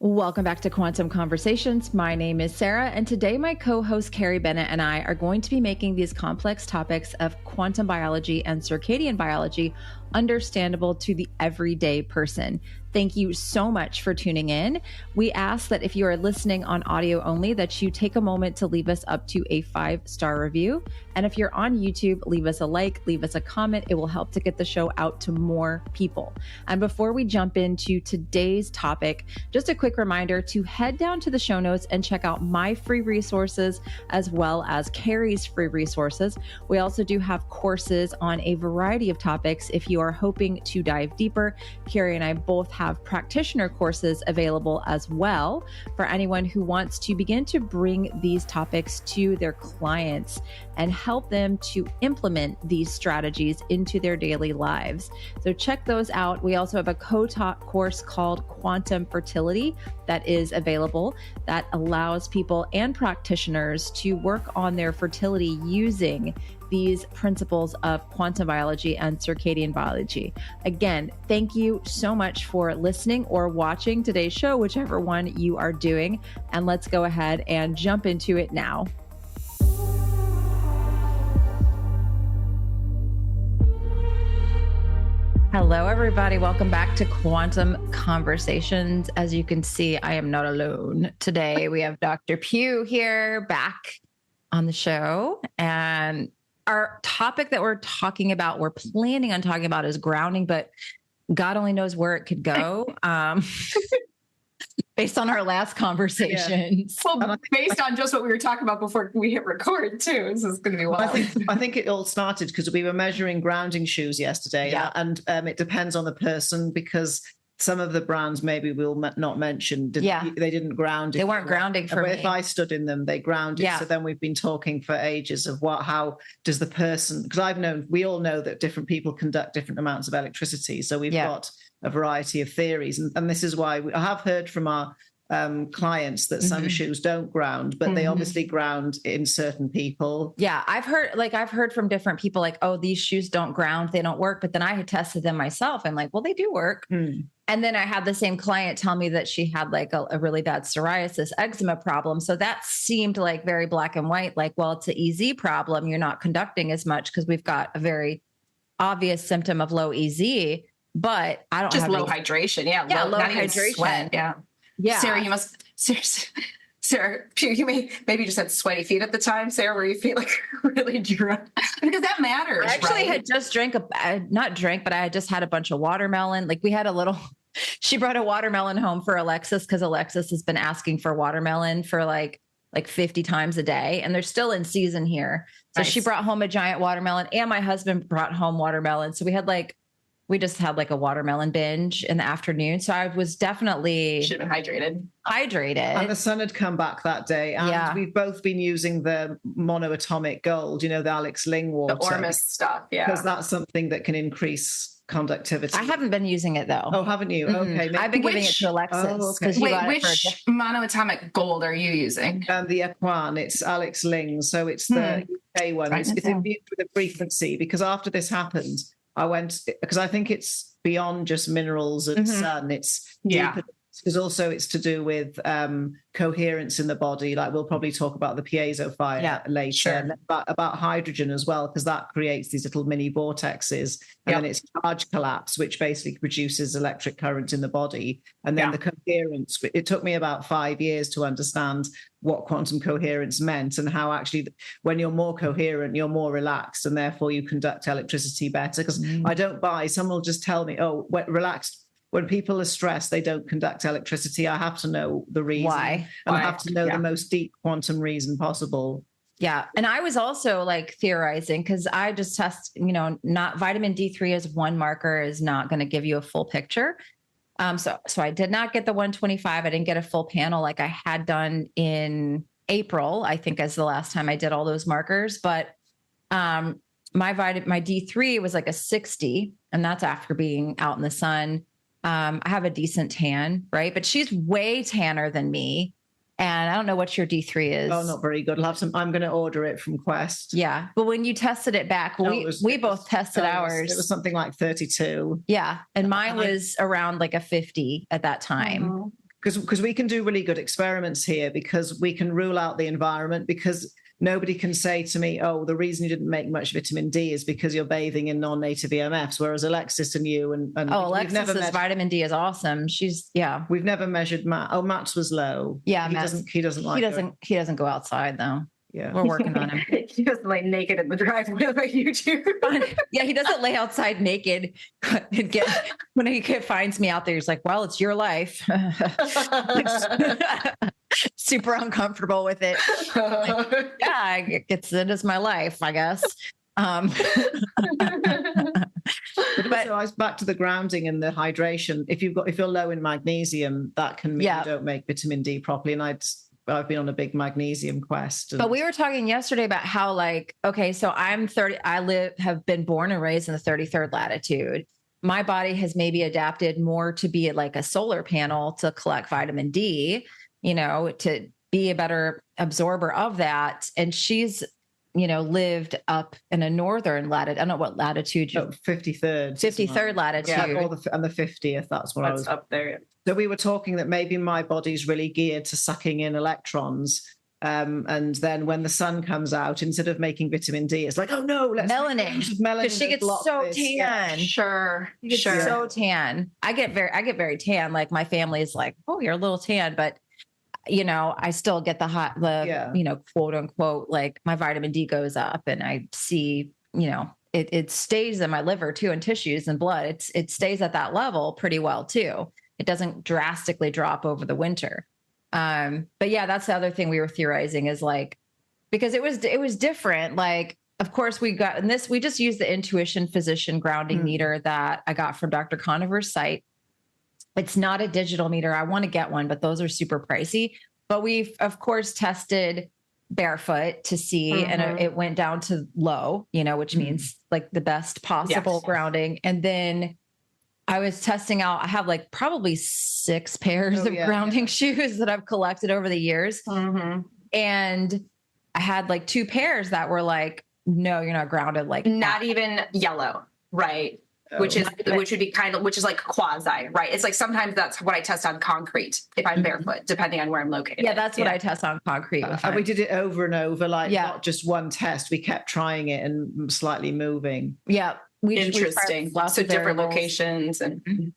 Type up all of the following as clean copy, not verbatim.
Welcome back to Quantum Conversations. My name is Sarah, and today my co-host Carrie Bennett and I are going to be making these complex topics of quantum biology and circadian biology understandable to the everyday person. Thank you so much for tuning in. We ask that if you are listening on audio only, that you take a moment to leave us up to a 5-star review. And if you're on YouTube, leave us a like, leave us a comment. It will help to get the show out to more people. And before we jump into today's topic, just a quick reminder to head down to the show notes and check out my free resources as well as Carrie's free resources. We also do have courses on a variety of topics. If you are hoping to dive deeper, Carrie and I both have practitioner courses available as well for anyone who wants to begin to bring these topics to their clients and help them to implement these strategies into their daily lives. So check those out. We also have a co-taught course called Quantum Fertility that is available that allows people and practitioners to work on their fertility using these principles of quantum biology and circadian biology. Again, thank you so much for listening or watching today's show, whichever one you are doing. And let's go ahead and jump into it now. Hello, everybody. Welcome back to Quantum Conversations. As you can see, I am not alone. Today, we have Dr. Pugh here back on the show. And our topic that we're planning on talking about is grounding, but God only knows where it could go. Based on our last conversations. Yeah. Well, based on just what we were talking about before we hit record too. This is going to be wild. I think it all started because we were measuring grounding shoes yesterday. Yeah. And it depends on the person because some of the brands maybe we'll not mention. They didn't ground it. They weren't grounding for me. If I stood in them, they grounded. Yeah. So then we've been talking for ages of how does the person, because we all know that different people conduct different amounts of electricity. So we've got a variety of theories. And this is why I have heard from our clients that some shoes don't ground, but they obviously ground in certain people. Yeah. I've heard from different people like, oh, these shoes don't ground. They don't work. But then I had tested them myself. I'm like, well, they do work. And then I had the same client tell me that she had like a really bad psoriasis eczema problem. So that seemed like very black and white, like, well, it's an EZ problem. You're not conducting as much because we've got a very obvious symptom of low EZ, but I don't just have low hydration. Yeah. Low hydration. Sweat. Yeah. Yeah. Sarah, you maybe just had sweaty feet at the time, Sarah, where you feel like really drunk because that matters. I actually had just but I had just had a bunch of watermelon. Like she brought a watermelon home for Alexis because Alexis has been asking for watermelon for like 50 times a day and they're still in season here. So Nice. She brought home a giant watermelon and my husband brought home watermelon. So we just had like a watermelon binge in the afternoon. So I was definitely should have been hydrated. And the sun had come back that day. And we've both been using the monoatomic gold, the Alex Ling water. The Ormus stuff. Yeah. Because that's something that can increase conductivity. I haven't been using it though. Oh, haven't you? Mm-hmm. Okay. I've been giving it to Alexis. Oh, okay. Wait, which monoatomic gold are you using? The Aquan. It's Alex Ling. So it's the UK one. It's imbued with a frequency because after this happened, I went because I think it's beyond just minerals and sun. It's deeper because also it's to do with coherence in the body. Like we'll probably talk about the piezo fire later, sure. about hydrogen as well, because that creates these little mini vortexes. And then it's charge collapse, which basically produces electric current in the body. And then the coherence, it took me about 5 years to understand what quantum coherence meant and how actually when you're more coherent, you're more relaxed and therefore you conduct electricity better. Because some will just tell me, oh, relaxed. When people are stressed, they don't conduct electricity. I have to know the reason. Why? And I have to know the most deep quantum reason possible. Yeah. And I was also like theorizing because I just test, not vitamin D3 as one marker is not going to give you a full picture. So I did not get the 125. I didn't get a full panel like I had done in April, I think as the last time I did all those markers. But my D3 was like a 60 and that's after being out in the sun. I have a decent tan, right? But she's way tanner than me. And I don't know what your D3 is. Oh, not very good. I'm going to order it from Quest. Yeah. But when you tested it back, we both tested ours. It was something like 32. Yeah. And mine was around like a 50 at that time. because we can do really good experiments here, because we can rule out the environment, because nobody can say to me, oh, the reason you didn't make much vitamin D is because you're bathing in non-native EMFs, whereas Alexis and you and Alexis's vitamin D is awesome. We've never measured Matt. Oh, Matt's was low. Yeah, he doesn't go outside though. Yeah, we're working on him. He doesn't lay naked in the driveway like you do. Yeah, he doesn't lay outside naked. When he finds me out there, he's like, "Well, it's your life." Super uncomfortable with it. Like, yeah, it is my life, I guess. But also, back to the grounding and the hydration. If you're low in magnesium, that can mean you don't make vitamin D properly. And I've been on a big magnesium quest. But we were talking yesterday about how, like, okay, so I'm 30. have been born and raised in the 33rd latitude. My body has maybe adapted more to be like a solar panel to collect vitamin D, to be a better absorber of that. And she's, lived up in a northern latitude. I don't know what latitude. 53rd. 53rd latitude. Yeah, and the 50th. That's what I was up there. So we were talking that maybe my body's really geared to sucking in electrons. And then when the sun comes out, instead of making vitamin D, it's like, oh no, let's melanin. Because she gets so tan. Yeah, sure. So tan. I get very tan. Like my family is like, oh, you're a little tan, but I still get quote unquote, like my vitamin D goes up, and I see, it stays in my liver too, and tissues and blood. It stays at that level pretty well too. It doesn't drastically drop over the winter. But yeah, that's the other thing we were theorizing is like, because it was different. Like, of course we just used the intuition physician grounding meter that I got from Dr. Conover's site. It's not a digital meter. I want to get one, but those are super pricey. But we've of course tested barefoot to see, and it went down to low, which means like the best possible grounding. And then I was testing out, I have like probably 6 pairs of grounding shoes that I've collected over the years. And I had like 2 pairs that were like, no, you're not grounded. Like not even yellow. Right. Which is like quasi, right? It's like sometimes that's what I test on concrete if I'm barefoot, depending on where I'm located. Yeah, that's what I test on concrete. And we did it over and over, like not just one test. We kept trying it and slightly moving. Yeah. Interesting. Lots of different locations and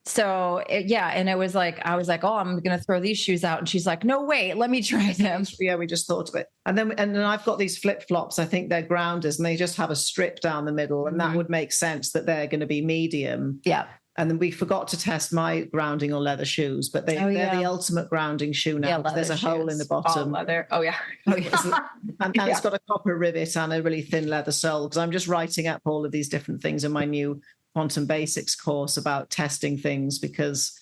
So and it was like, I was like, oh, I'm going to throw these shoes out. And she's like, no, wait, let me try them. Yeah, we just thought of it. And then I've got these flip-flops. I think they're grounders, and they just have a strip down the middle. And that would make sense that they're going to be medium. Yeah. And then we forgot to test my grounding or leather shoes, but they're the ultimate grounding shoe now. Yeah, there's a hole in the bottom. All leather. Oh, yeah. And it's got a copper rivet and a really thin leather sole, because I'm just writing up all of these different things in my new Quantum Basics course about testing things, because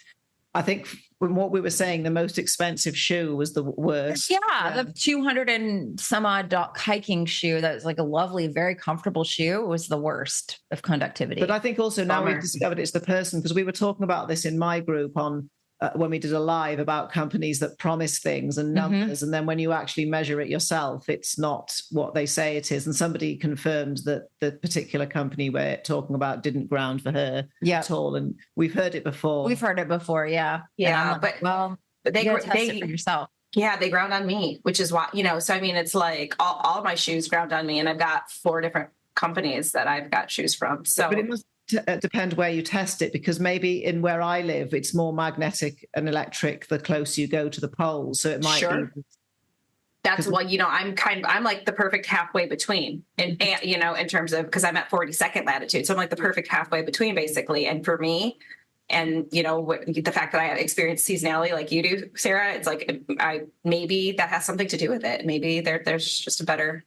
I think from what we were saying, the most expensive shoe was the worst. Yeah. The 200 and some odd hiking shoe that was like a lovely, very comfortable shoe was the worst of conductivity. But I think also now we've discovered it's the person, because we were talking about this in my group on when we did a live about companies that promise things and numbers, and then when you actually measure it yourself, it's not what they say it is. And somebody confirmed that the particular company we're talking about didn't ground for her at all. And we've heard it before. Yeah. Yeah, but they test it for yourself. Yeah, they ground on me, which is why, so I mean, it's like all my shoes ground on me, and I've got 4 different companies that I've got shoes from. So, but it must depend where you test it, because maybe in where I live, it's more magnetic and electric the closer you go to the poles. So it might be. That's why, I'm like the perfect halfway between, and in terms of, because I'm at 42nd latitude. So I'm like the perfect halfway between, basically. And for me, and the fact that I have experienced seasonality like you do, Sarah, it's like maybe that has something to do with it. Maybe there's just a better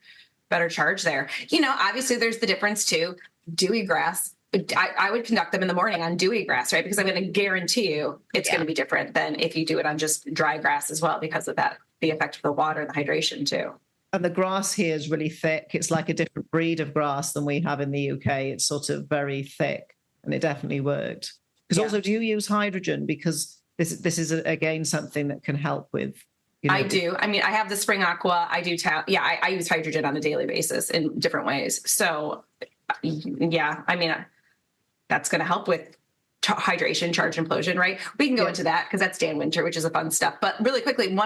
charge there. Obviously there's the difference too. Dewy grass, I would conduct them in the morning on dewy grass, right? Because I'm going to guarantee you it's going to be different than if you do it on just dry grass as well, because of that, the effect of the water and the hydration too. And the grass here is really thick. It's like a different breed of grass than we have in the UK. It's sort of very thick, and it definitely worked. Because also, do you use hydrogen? Because this is again something that can help with. I do. I mean, I have the spring aqua. I do I use hydrogen on a daily basis in different ways. So, yeah, I mean, that's going to help with hydration, charge, implosion, right? We can go into that because that's Dan Winter, which is a fun stuff. But really quickly,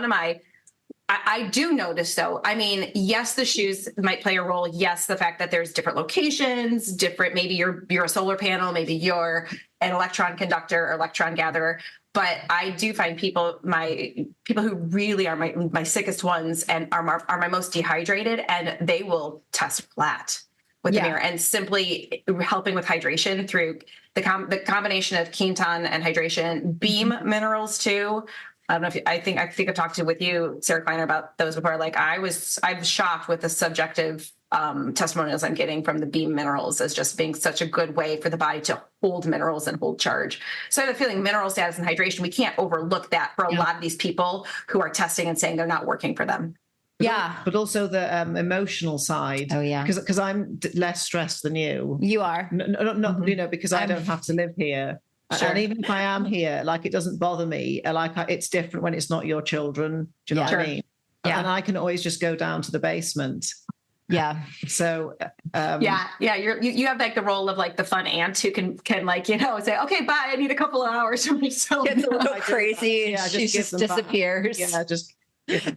I do notice though, I mean, yes, the shoes might play a role. Yes, the fact that there's different locations, different, maybe you're a solar panel, maybe you're an electron conductor or electron gatherer. But I do find people who really are my sickest ones and are my most dehydrated, and they will test flat with the mirror, and simply helping with hydration through the combination of Quinton and hydration, beam minerals too. I don't know if I think I've talked with you, Sarah Kleiner, about those before. Like I was shocked with the subjective testimonials I'm getting from the beam minerals as just being such a good way for the body to hold minerals and hold charge. So I have a feeling mineral status and hydration, we can't overlook that for a lot of these people who are testing and saying they're not working for them. Yeah. But also the emotional side. Oh, yeah. Because I'm less stressed than you. You are. Not you know, because I don't have to live here. Sure. And even if I am here, like it doesn't bother me. Like it's different when it's not your children. Do you know what I mean? Yeah. And I can always just go down to the basement. Yeah. So you have like the role of like the fun aunt who can like, you know, say, okay, bye, I need a couple of hours for myself. Gets a little crazy. She just disappears. Yeah, just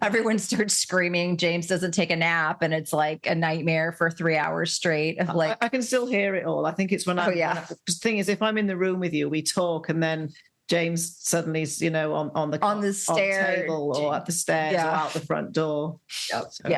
everyone starts screaming. James doesn't take a nap, and it's like a nightmare for 3 hours straight. Of like, I can still hear it all. I think it's when the thing is, if I'm in the room with you, we talk, and then James suddenly is, you know, on the stair table or at the stairs or out the front door. Yep. So,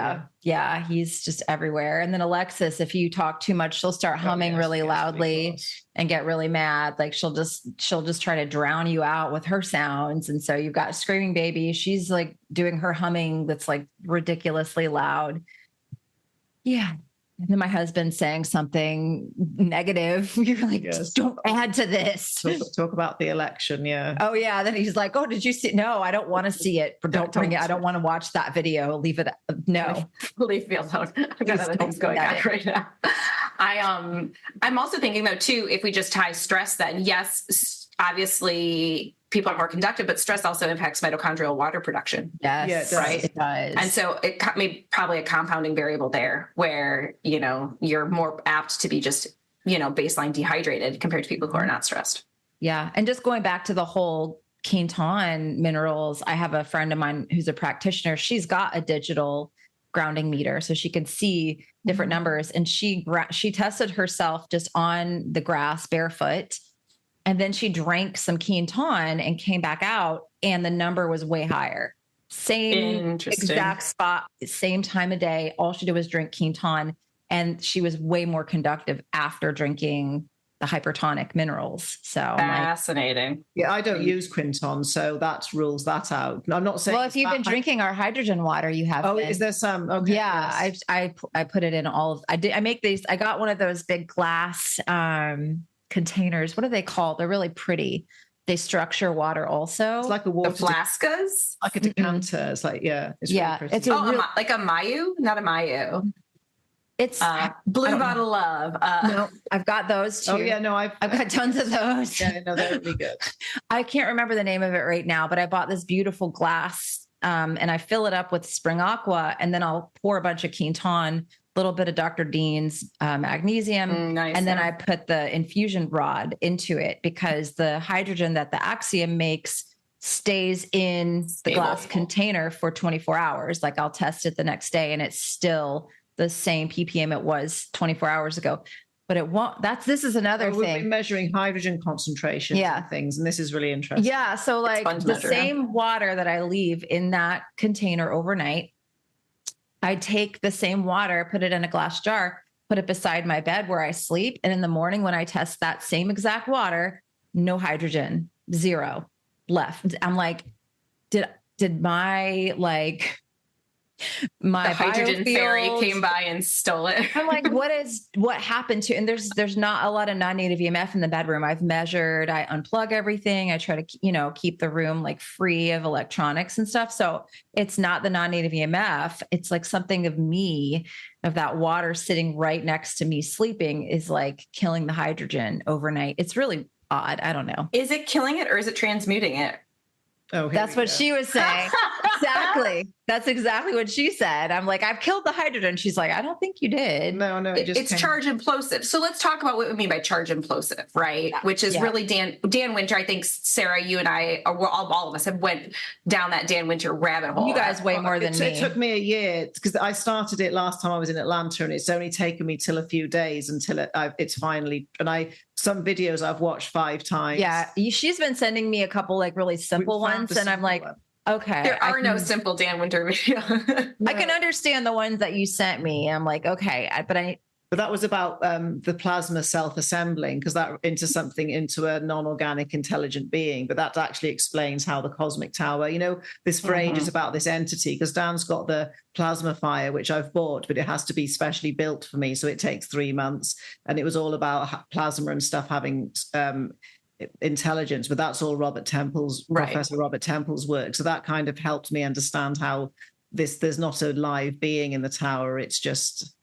yeah, he's just everywhere. And then Alexis, if you talk too much, she'll start humming really loudly and get really mad. Like she'll just try to drown you out with her sounds. And so you've got a screaming baby. She's like doing her humming that's like ridiculously loud. Yeah. And then my husband saying something negative. You're like, don't add to this. Talk about the election. Yeah. Oh, yeah. Then he's like, oh, did you see? No, I don't want to see it. But don't bring it. I don't want to watch that video. Leave it. No. Leave me alone. I've got other things going on right now. I'm also thinking though, too, if we just tie stress, then yes, obviously people are more conductive, but stress also impacts mitochondrial water production. Yes, right. It does. And so it may probably a compounding variable there where, you know, you're more apt to be just, you know, baseline dehydrated compared to people who are not stressed. Yeah. And just going back to the whole Quinton minerals, I have a friend of mine who's a practitioner. She's got a digital grounding meter so she can see different numbers. And she tested herself just on the grass barefoot. And then she drank some Quinton and came back out, and the number was way higher. Same exact spot, same time of day. All she did was drink Quinton, and she was way more conductive after drinking the hypertonic minerals. So fascinating. I don't use Quinton, so that rules that out. I'm not saying. Well, if you've been drinking our hydrogen water, you have. Oh, been. Is there some? Okay. Yeah, yes. I put it in all of. I make these. I got one of those big glass containers. What are they called? They're really pretty. They structure water also. It's like a water. The flaskas? Like a decanter. It's like, it's really pretty. It's like a Mayu? Not a Mayu. It's Blue Bottle Love. No, I've got those too. Oh yeah, no, I've got tons of those. Yeah, no, they're really good. I can't remember the name of it right now, but I bought this beautiful glass and I fill it up with spring aqua, and then I'll pour a bunch of Quinton, little bit of Dr. Dean's magnesium. Nice, and then I put the infusion rod into it because the hydrogen that the Axiom makes stays in the glass container for 24 hours. Like I'll test it the next day and it's still the same ppm it was 24 hours ago. But it won't, this is another thing. We've been measuring hydrogen concentration and things, and this is really interesting. Yeah. So like the same water that I leave in that container overnight, I take the same water, put it in a glass jar, put it beside my bed where I sleep. And in the morning when I test that same exact water, no hydrogen, 0 left. I'm like, did my the hydrogen fairy came by and stole it? I'm like, what happened to, and there's not a lot of non-native EMF in the bedroom. I've measured, I unplug everything. I try to, keep the room like free of electronics and stuff. So it's not the non-native EMF. It's like something of that water sitting right next to me sleeping is like killing the hydrogen overnight. It's really odd. I don't know. Is it killing it or is it transmuting it? Oh, that's what she was saying. Exactly. That's exactly what she said. I'm like, I've killed the hydrogen. She's like, I don't think you did. No, it's charge implosive. So let's talk about what we mean by charge implosive, right? Yeah. Which is really Dan Winter. I think, Sarah, you and I, or all of us have went down that Dan Winter rabbit hole. You guys way more than me. It took me a year because I started it last time I was in Atlanta, and it's only taken me till a few days until it's finally, some videos I've watched 5 times. Yeah. She's been sending me a couple like really simple ones, and I'm like, okay. There are no simple Dan Winter videos. I can understand the ones that you sent me. I'm like, okay, but that was about the plasma self-assembling, because that into a non-organic intelligent being. But that actually explains how the cosmic tower, this phrase is about this entity, because Dan's got the plasma fire, which I've bought, but it has to be specially built for me. So it takes 3 months. And it was all about plasma and stuff having intelligence, but that's all Professor Robert Temple's work. So that kind of helped me understand how there's not a live being in the tower. It's just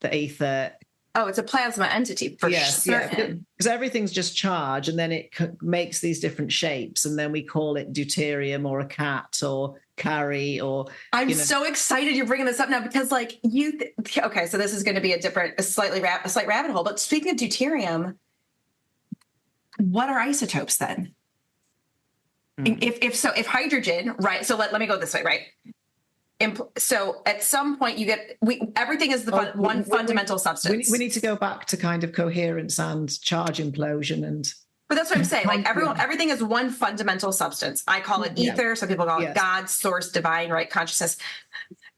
the ether. Oh, it's a plasma entity for certain. Because everything's just charge, and then it makes these different shapes, and then we call it deuterium or a cat or carry or. I'm so excited you're bringing this up now, because like okay, so this is going to be a slight rabbit hole. But speaking of deuterium, what are isotopes then? If hydrogen, right? So let me go this way, right? So at some point everything is one fundamental substance. We need to go back to kind of coherence and charge implosion but that's what I'm saying. Like everything is one fundamental substance. I call it ether. Some people call it God, source, divine, right? Consciousness.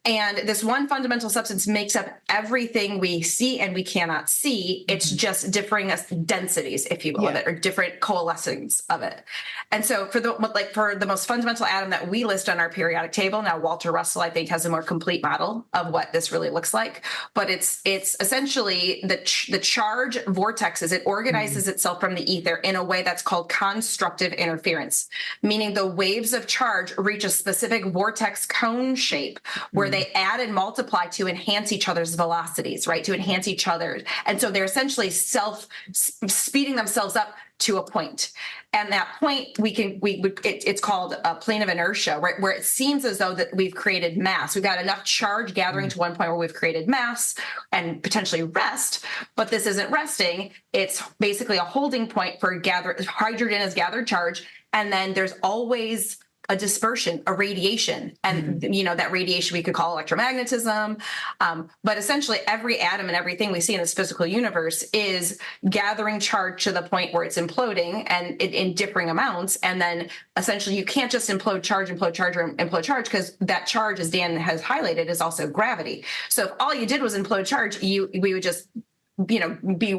And this one fundamental substance makes up everything we see and we cannot see. It's just differing densities, if you will, of it, or different coalescings of it. And so for the most fundamental atom that we list on our periodic table, now Walter Russell, I think, has a more complete model of what this really looks like. But it's essentially the charge vortexes. It organizes itself from the ether in a way that's called constructive interference, meaning the waves of charge reach a specific vortex cone shape where they add and multiply to enhance each other's velocities, right? To enhance each other. And so they're essentially speeding themselves up to a point. And that point it's called a plane of inertia, right? Where it seems as though that we've created mass. We've got enough charge gathering to one point where we've created mass and potentially rest, but this isn't resting. It's basically a holding point for hydrogen is gathered charge. And then there's always a dispersion, a radiation. And, that radiation we could call electromagnetism. But essentially every atom and everything we see in this physical universe is gathering charge to the point where it's imploding and in differing amounts. And then essentially you can't just implode charge, because that charge, as Dan has highlighted, is also gravity. So if all you did was implode charge, we would just, be,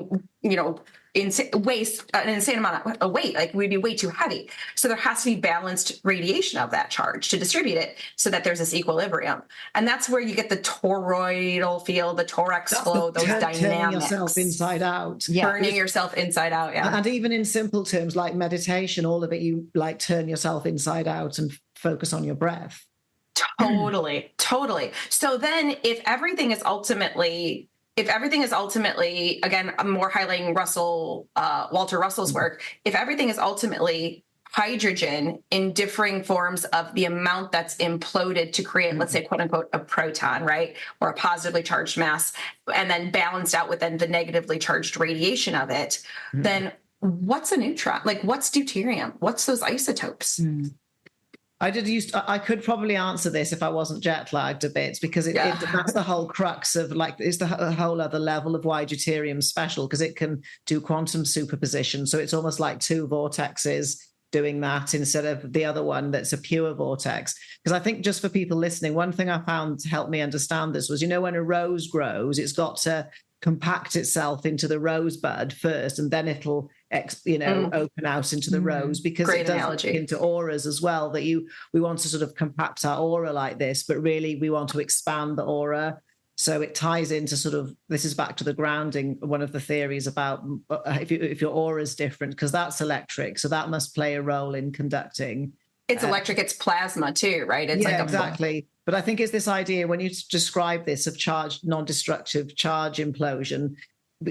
waste an insane amount of weight, like we'd be way too heavy. So there has to be balanced radiation of that charge to distribute it so that there's this equilibrium. And that's where you get the toroidal field, the thorax flow, those dynamics. Turning yourself inside out. Turning yourself inside out, And even in simple terms like meditation, all of it, you like turn yourself inside out and focus on your breath. Totally. So then if everything is ultimately, again, I'm more highlighting Walter Russell's work, if everything is ultimately hydrogen in differing forms of the amount that's imploded to create, let's say, quote unquote, a proton, right? Or a positively charged mass, and then balanced out with then the negatively charged radiation of it, then what's a neutron? Like what's deuterium? What's those isotopes? I could probably answer this if I wasn't jet lagged a bit, because that's the whole crux of it's the whole other level of why deuterium's special, because it can do quantum superposition. So it's almost like 2 vortexes doing that instead of the other one that's a pure vortex. Because I think just for people listening, one thing I found helped me understand this was, when a rose grows, it's got to compact itself into the rosebud first, and then it'll open out into the rose, because Great it does analogy. into auras as well, that we want to sort of compact our aura like this, but really we want to expand the aura. So it ties into sort of, this is back to the grounding, one of the theories about if your aura is different, because that's electric, so that must play a role in conducting. It's electric, it's plasma too, right? It's exactly. But I think it's this idea, when you describe this of non-destructive charge implosion,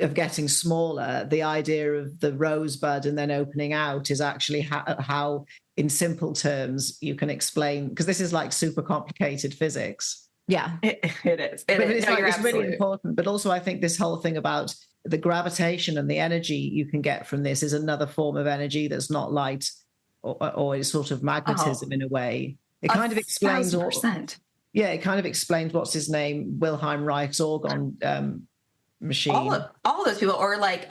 of getting smaller, the idea of the rosebud and then opening out is actually how in simple terms you can explain, because this is like super complicated physics. Yeah, it is. But it's, no, it's really important. But also I think this whole thing about the gravitation and the energy you can get from this is another form of energy that's not light or is sort of magnetism in a way. It kind of explains it kind of explains what's his name, Wilhelm Reich's orgon machine. All of those people, or like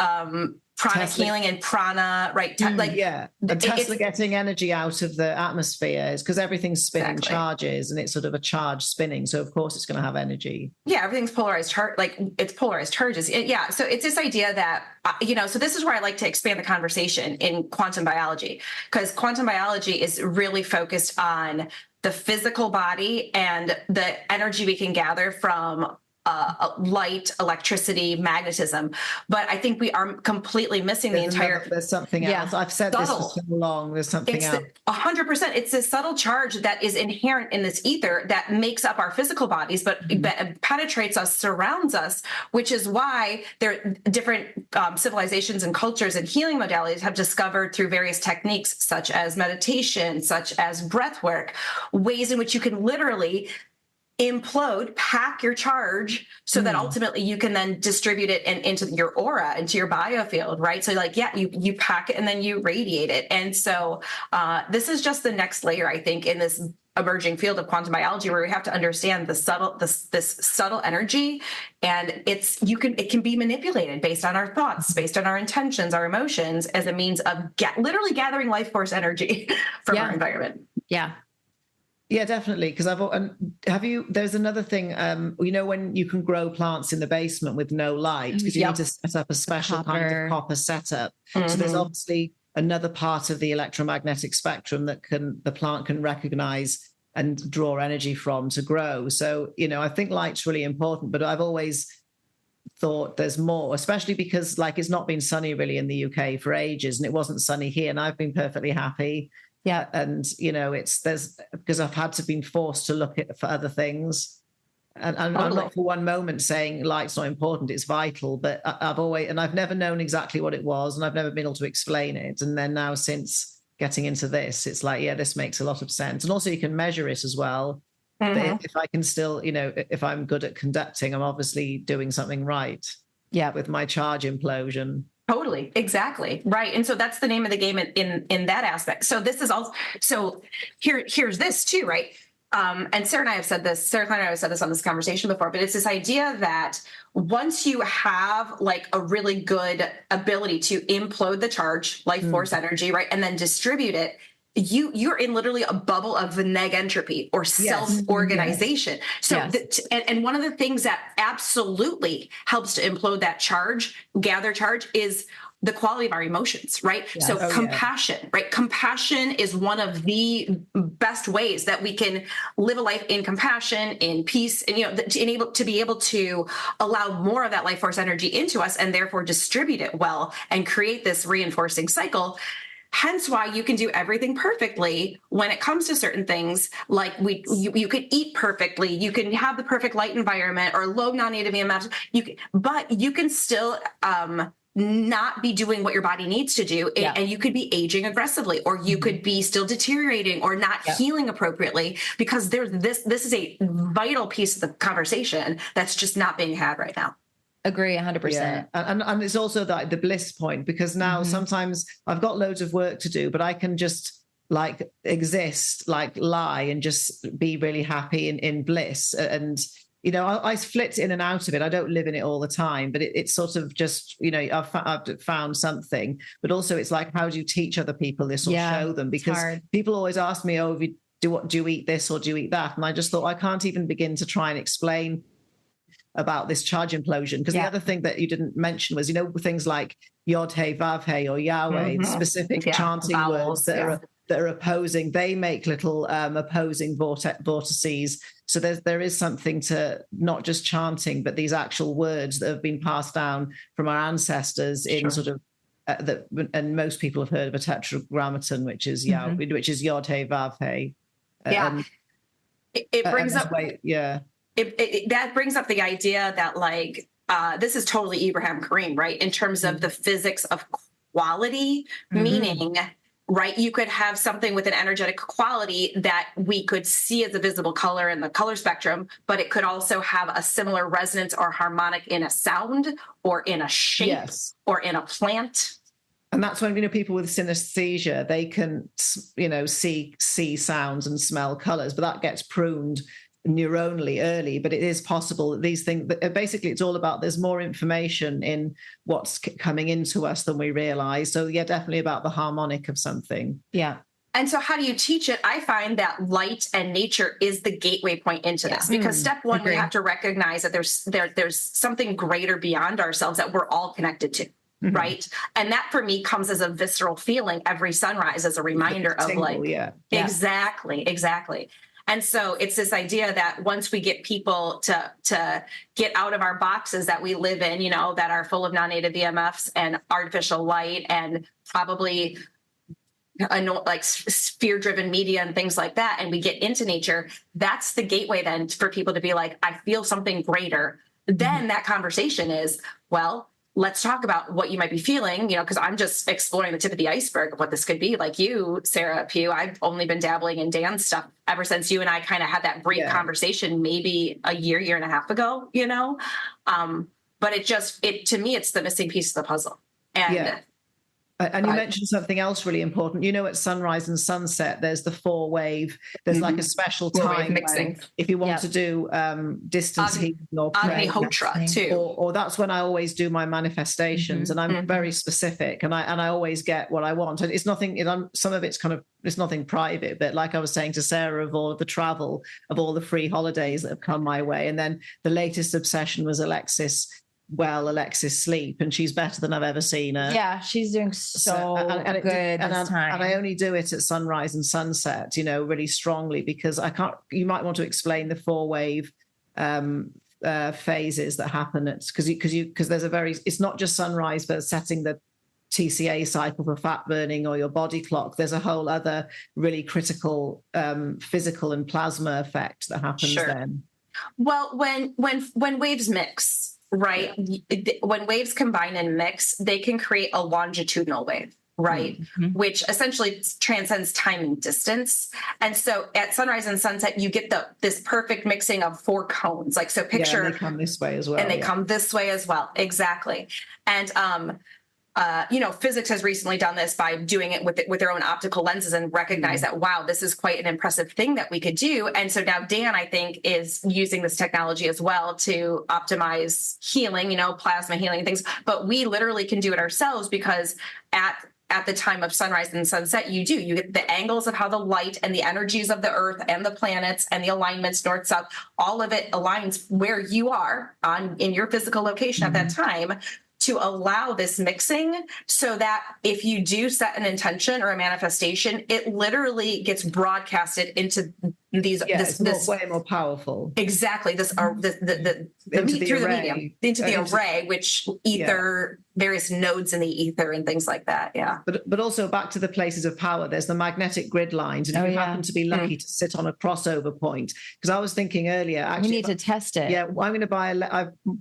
prana healing and prana, right? And Tesla getting energy out of the atmosphere is because everything's spinning charges, and it's sort of a charge spinning. So of course it's going to have energy. Yeah, everything's polarized it's polarized charges. So it's this idea that so this is where I like to expand the conversation in quantum biology, because quantum biology is really focused on the physical body and the energy we can gather from light, electricity, magnetism. But I think we are completely missing there's something else. I've said this for so long. There's something else. 100%. It's this subtle charge that is inherent in this ether that makes up our physical bodies, but penetrates us, surrounds us, which is why there different civilizations and cultures and healing modalities have discovered through various techniques, such as meditation, such as breath work, ways in which you can literally implode, pack your charge so that ultimately you can then distribute it into your aura, into your biofield, right? So you pack it and then you radiate it. And so this is just the next layer, I think, in this emerging field of quantum biology, where we have to understand this subtle energy, and it can be manipulated based on our thoughts, based on our intentions, our emotions, as a means of literally gathering life force energy from our environment. Yeah, definitely. Because there's another thing, when you can grow plants in the basement with no light, because you need to set up a special kind of copper setup. So there's obviously another part of the electromagnetic spectrum that the plant can recognize and draw energy from to grow. So, I think light's really important, but I've always thought there's more, especially because it's not been sunny really in the UK for ages, and it wasn't sunny here, and I've been perfectly happy. Yeah. And, there's because I've had to been forced to look for other things. And I'm not for one moment saying light's not important, it's vital, but I've never known exactly what it was, and I've never been able to explain it. And then now, since getting into this, it's this makes a lot of sense. And also you can measure it as well. If I can still, if I'm good at conducting, I'm obviously doing something right. Yeah. With my charge implosion. Totally. Exactly. Right. And so that's the name of the game in that aspect. So this is also, here's this too, right? And Sarah and I have said this, Sarah Klein and I have said this on this conversation before, but it's this idea that once you have a really good ability to implode the charge, life force energy, right, and then distribute it, you're in literally a bubble of neg entropy or self-organization. So, and one of the things that absolutely helps to implode that charge, gather charge, is the quality of our emotions, right? Yes. So compassion, right? Compassion is one of the best ways that we can live a life in compassion, in peace, and, to be able to allow more of that life force energy into us, and therefore distribute it well and create this reinforcing cycle. Hence why you can do everything perfectly when it comes to certain things, like you could eat perfectly, you can have the perfect light environment or low non-native EMFs, but you can still not be doing what your body needs to do, and you could be aging aggressively, or you could be still deteriorating or not healing appropriately, because this is a vital piece of the conversation that's just not being had right now. Agree 100%. Yeah. And it's also the bliss point, because now sometimes I've got loads of work to do, but I can just exist, lie and just be really happy in bliss. And, I flit in and out of it. I don't live in it all the time, but it's sort of just, I've found something, but also it's how do you teach other people this or show them? Because people always ask me, do you eat this or do you eat that? And I just thought I can't even begin to try and explain about this charge implosion, because the other thing that you didn't mention was things like Yod Hey Vav Hey or Yahweh, the specific chanting words that are opposing. They make little opposing vortices. So there is something to not just chanting, but these actual words that have been passed down from our ancestors in sort of and most people have heard of a tetragrammaton, which is which is Yod Hey Vav Hey. It brings up that brings up the idea that this is totally Ibrahim Karim, right? In terms of the physics of quality, meaning right? You could have something with an energetic quality that we could see as a visible color in the color spectrum, but it could also have a similar resonance or harmonic in a sound or in a shape or in a plant. And that's when, people with synesthesia, they can, see sounds and smell colors, but that gets pruned neuronally early. But it is possible that these things, basically it's all about, there's more information in what's coming into us than we realize. So yeah, definitely about the harmonic of something. Yeah. And so how do you teach it? I find that light and nature is the gateway point into this, because step one, we have to recognize that there's something greater beyond ourselves that we're all connected to. Mm-hmm. Right. And that for me comes as a visceral feeling every sunrise, as a reminder of Exactly. And so it's this idea that once we get people to get out of our boxes that we live in, that are full of non-native EMFs and artificial light and probably like sphere-driven media and things like that, and we get into nature, that's the gateway then for people to be like, I feel something greater. Then that conversation is, well, let's talk about what you might be feeling, because I'm just exploring the tip of the iceberg of what this could be. Like you, Sara Pugh, I've only been dabbling in dance stuff ever since you and I kind of had that brief conversation maybe a year and a half ago, but to me, it's the missing piece of the puzzle. And you mentioned something else really important. At sunrise and sunset, there's the 4-wave. There's like a special time mixing. If you want to do distance healing or Agnihotra too. Or that's when I always do my manifestations, and I'm very specific, and I always get what I want. And it's nothing. Some of it's it's nothing private, but like I was saying to Sarah, of all of the travel, of all the free holidays that have come my way, and then the latest obsession was Alexis sleep, and she's better than I've ever seen her. Yeah, she's doing so good this time. And I only do it at sunrise and sunset, really strongly, because I can't. You might want to explain the 4-wave phases that happen because there's it's not just sunrise for setting the TCA cycle for fat burning or your body clock. There's a whole other really critical physical and plasma effect that happens then. Well, when waves mix. Right. When waves combine and mix, they can create a longitudinal wave, right? Which essentially transcends time and distance. And so at sunrise and sunset, you get this perfect mixing of 4 cones. Like, so picture. And they come this way as well. And they come this way as well. Exactly. And, physics has recently done this by doing it with their own optical lenses and recognize that, wow, this is quite an impressive thing that we could do. And so now Dan, I think, is using this technology as well to optimize healing, plasma healing things. But we literally can do it ourselves, because at the time of sunrise and sunset, you get the angles of how the light and the energies of the earth and the planets and the alignments, north, south, all of it aligns where you are in your physical location at that time, to allow this mixing, so that if you do set an intention or a manifestation, it literally gets broadcasted into these. This way more powerful. Exactly. Through the medium, into the array, which various nodes in the ether and things like that. Yeah. But also back to the places of power. There's the magnetic grid lines, and if you happen to be lucky to sit on a crossover point, because I was thinking earlier, actually, you need to test it. Yeah, I'm going to buy.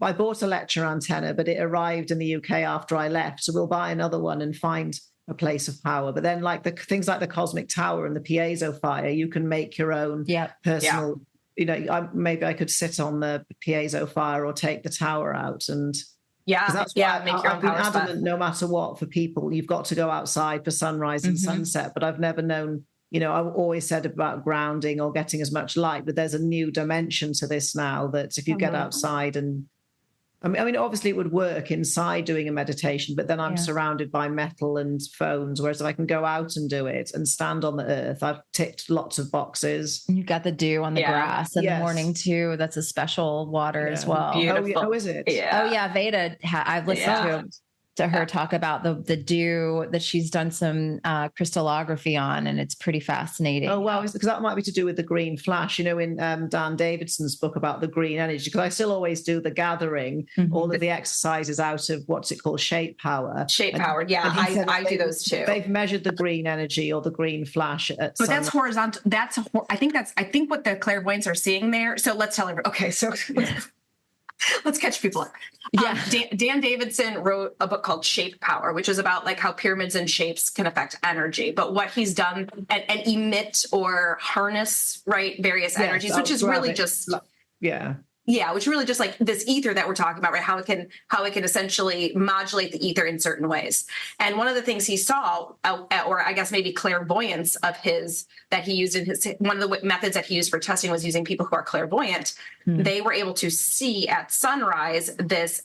I bought a lecture antenna, but it arrived in the UK after I left, so we'll buy another one and find a place of power. But then, like things like the cosmic tower and the piezo fire, you can make your own personal. Maybe I could sit on the piezo fire or take the tower out, and that's why make your own I've been power adamant, spot. no matter what, for people, you've got to go outside for sunrise and sunset. But I've never known. I've always said about grounding or getting as much light, but there's a new dimension to this now, that if you get outside and I mean, obviously it would work inside doing a meditation, but then I'm surrounded by metal and phones. Whereas if I can go out and do it and stand on the earth, I've ticked lots of boxes. You've got the dew on the grass in the morning too. That's a special water as well. Beautiful. Oh, is it? Yeah. Oh yeah. Veda, I've listened to her talk about the dew that she's done some crystallography on, and it's pretty fascinating. Oh, wow. Because that might be to do with the green flash, in Dan Davidson's book about the green energy, because I still always do the gathering, all of the exercises out of what's it called? Shape power. Power. Yeah. I do those too. They've measured the green energy or the green flash at but that's horizontal. I think what the clairvoyants are seeing there. So let's tell everyone. Okay. So Let's catch people up. Yeah. Dan Davidson wrote a book called Shape Power, which is about like how pyramids and shapes can affect energy, but what he's done and emit or harness, right, various energies, which is really just which really just like this ether that we're talking about, right? How it can essentially modulate the ether in certain ways. And one of the things he saw, or I guess maybe clairvoyance of his, that he used in his, one of the methods that he used for testing was using people who are clairvoyant. They were able to see at sunrise this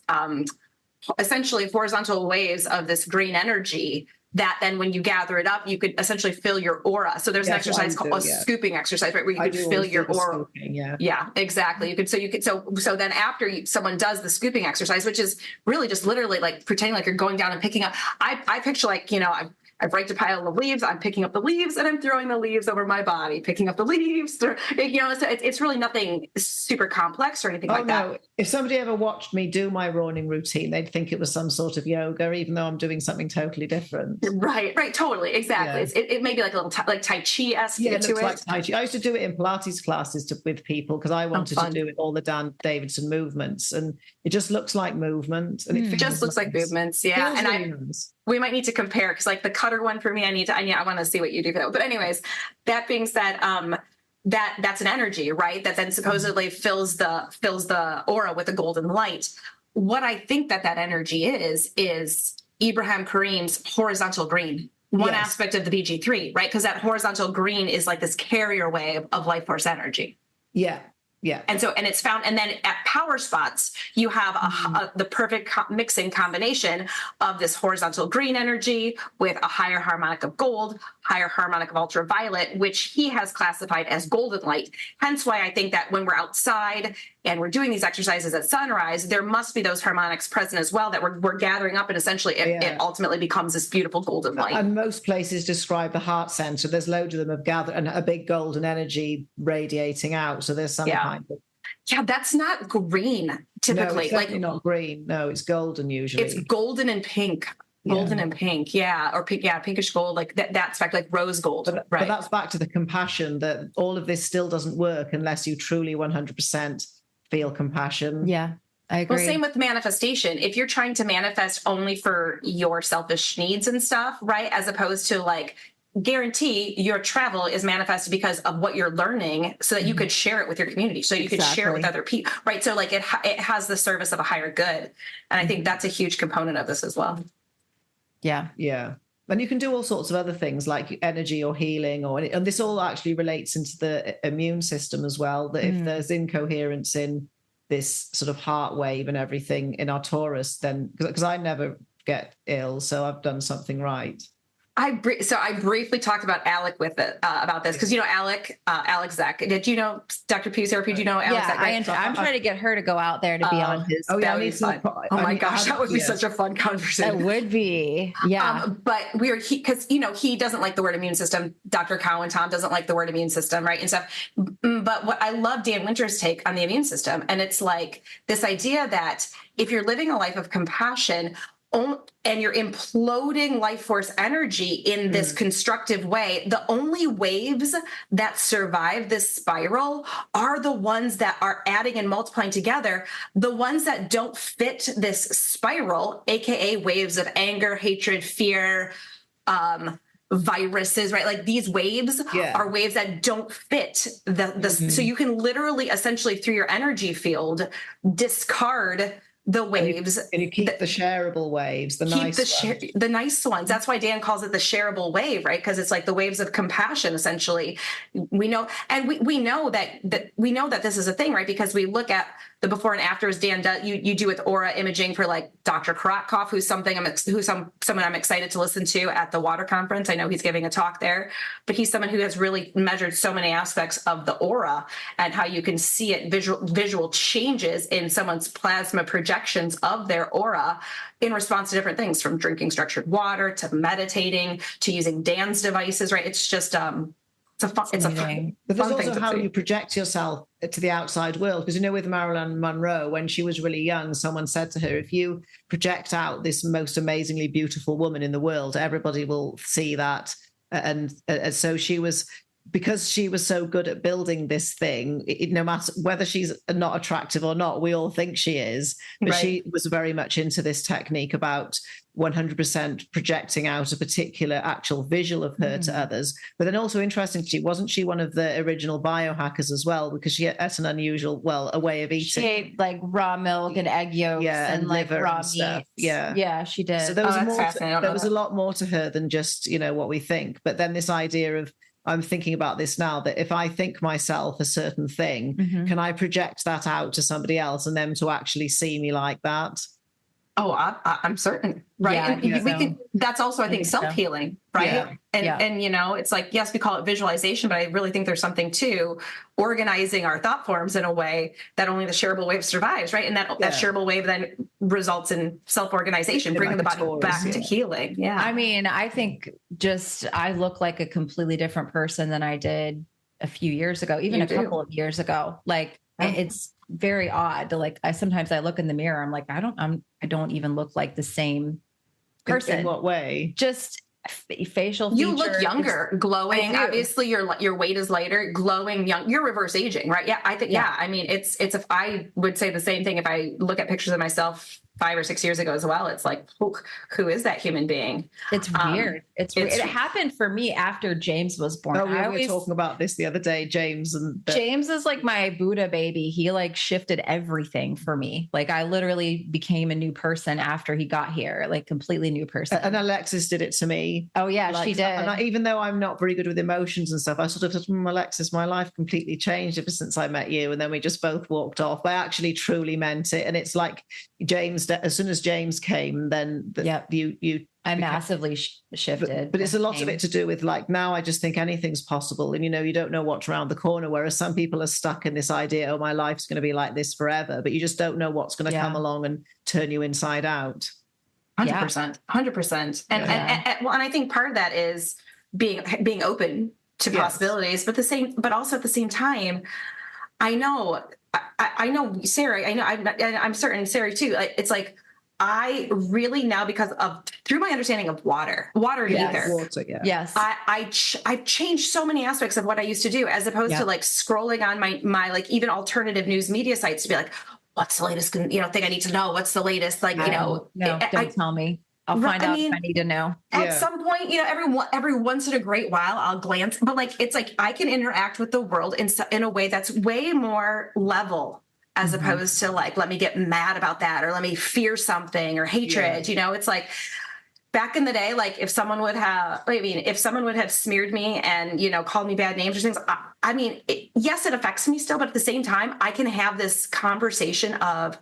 essentially horizontal waves of this green energy that then when you gather it up, you could essentially fill your aura. So there's an exercise called a scooping exercise, right? Where you could fill your aura. Yeah, exactly. So then after someone does the scooping exercise, which is really just literally like pretending like you're going down and picking up, I picture like, I've raked a pile of leaves, I'm picking up the leaves and I'm throwing the leaves over my body, picking up the leaves, so it's really nothing super complex or anything like that. If somebody ever watched me do my morning routine, they'd think it was some sort of yoga, even though I'm doing something totally different. Right, totally, exactly. Yeah. It may be like a little like Tai Chi-esque to it. Like Tai Chi. I used to do it in Pilates classes with people because I wanted to do it all the Dan Davidson movements, and it just looks like movement. And it just looks like movements, yeah. And really nice. We might need to compare because like the cutter one for me, I want to see what you do for that. But anyways, that being said, that's an energy, right? That then supposedly fills the aura with a golden light. What I think that energy is Ibrahim Karim's horizontal green. One aspect of the BG3, right? Because that horizontal green is like this carrier wave of life force energy. Yeah. Yeah. And it's found, and then at power spots, you have the perfect mixing combination of this horizontal green energy with a higher harmonic of gold, higher harmonic of ultraviolet, which he has classified as golden light. Hence why I think that when we're outside and we're doing these exercises at sunrise, there must be those harmonics present as well that we're gathering up, and essentially it ultimately becomes this beautiful golden light. And most places describe the heart center. There's loads of them have gathered and a big golden energy radiating out. So there's some kind of... Yeah, that's not green typically. No, it's like not green. No, it's golden usually. It's golden and pink. Golden and pink, or pinkish gold, like that's like rose gold. But that's back to the compassion, that all of this still doesn't work unless you truly 100% feel compassion. Yeah, I agree. Well, same with manifestation. If you're trying to manifest only for your selfish needs and stuff, right, as opposed to like guarantee your travel is manifested because of what you're learning so that you could share it with your community, so you could share it with other people, right? So like it has the service of a higher good. And I think that's a huge component of this as well. Yeah. Yeah. And you can do all sorts of other things like energy or healing, and this all actually relates into the immune system as well, that if there's incoherence in this sort of heart wave and everything in our Taurus, then because I never get ill, so I've done something right. I briefly talked about Alec about this because Alec Zach. Did you know Dr. Pugh, Sara Pugh? Do you know Alec Zach? Right? I'm trying to get her to go out there to be on his. Oh my gosh, that would be such a fun conversation. That would be, yeah. But because he doesn't like the word immune system. Dr. Cowan Tom doesn't like the word immune system, right, and stuff. But what I love Dan Winter's take on the immune system, and it's like this idea that if you're living a life of compassion, and you're imploding life force energy in this constructive way, the only waves that survive this spiral are the ones that are adding and multiplying together. The ones that don't fit this spiral, aka waves of anger, hatred, fear, viruses, right? Like these waves are waves that don't fit the so you can literally essentially through your energy field discard the waves, and you keep the shareable waves, the nice ones. That's why Dan calls it the shareable wave, right? Because it's like the waves of compassion. Essentially, we know, and we know that this is a thing, right? Because we look at the before and afters. Dan does you do with aura imaging for like Dr. Karatkoff, who's someone I'm excited to listen to at the water conference. I know he's giving a talk there, but he's someone who has really measured so many aspects of the aura and how you can see it visual changes in someone's plasma projections of their aura in response to different things, from drinking structured water to meditating to using Dan's devices, right? It's just it's a fun but there's also thing how you project yourself to the outside world, because with Marilyn Monroe, when she was really young, someone said to her, if you project out this most amazingly beautiful woman in the world, everybody will see that. And so she was because she was so good at building this thing, no matter whether she's not attractive or not, we all think she is, but she was very much into this technique about 100% projecting out a particular actual visual of her to others. But then also interestingly, wasn't she one of the original biohackers as well? Because she ate an unusual, a way of eating. She ate like raw milk and egg yolks and like raw meat. Yeah, she did. So there was there was a lot more to her than just, what we think. But then this idea of, I'm thinking about this now, that if I think myself a certain thing, can I project that out to somebody else and them to actually see me like that? Oh, I'm certain. Right. Yeah, we can, that's also, I think self-healing. Right. Yeah. And, it's like, yes, we call it visualization, but I really think there's something to organizing our thought forms in a way that only the shareable wave survives. Right. And that shareable wave then results in self-organization, bringing the body back to healing. Yeah. I mean, I think I look like a completely different person than I did a few years ago, even a couple of years ago. Like it's very odd to sometimes I look in the mirror, I'm like, I don't even look like the same person. In what way? Just facial features. You look younger, glowing. Obviously your weight is lighter, glowing, young. You're reverse aging, right? Yeah. I think, I mean, I would say the same thing. If I look at pictures of myself 5 or 6 years ago as well, it's like, who is that human being? It's weird. It happened for me after James was born. We were talking about this the other day, James is like my Buddha baby. He shifted everything for me. Like I literally became a new person after he got here, like completely new person. And Alexis did it to me. Oh yeah, she did. And even though I'm not very good with emotions and stuff, I sort of said, Alexis, my life completely changed ever since I met you. And then we just both walked off. I actually truly meant it. And it's like James, as soon as James came, then I massively shifted. But it's a lot of it to do with now I just think anything's possible. And, you don't know what's around the corner, whereas some people are stuck in this idea, oh, my life's going to be like this forever. But you just don't know what's going to come along and turn you inside out. 100%. 100%. And I think part of that is being open to possibilities, but also at the same time, I know, Sarah, I'm certain Sarah too. It's like, I really now, because of through my understanding of water and ether. Water, yeah. Yes. I've changed so many aspects of what I used to do, as opposed to scrolling on my even alternative news media sites to be like, what's the latest, thing I need to know? What's the latest? No, don't tell me. I'll find out if I need to know. At some point, every once in a great while, I'll glance, but it's like I can interact with the world in a way that's way more level, as opposed to let me get mad about that, or let me fear something, or hatred. It's like back in the day, if someone would have smeared me and, called me bad names or things, yes, it affects me still, but at the same time, I can have this conversation of,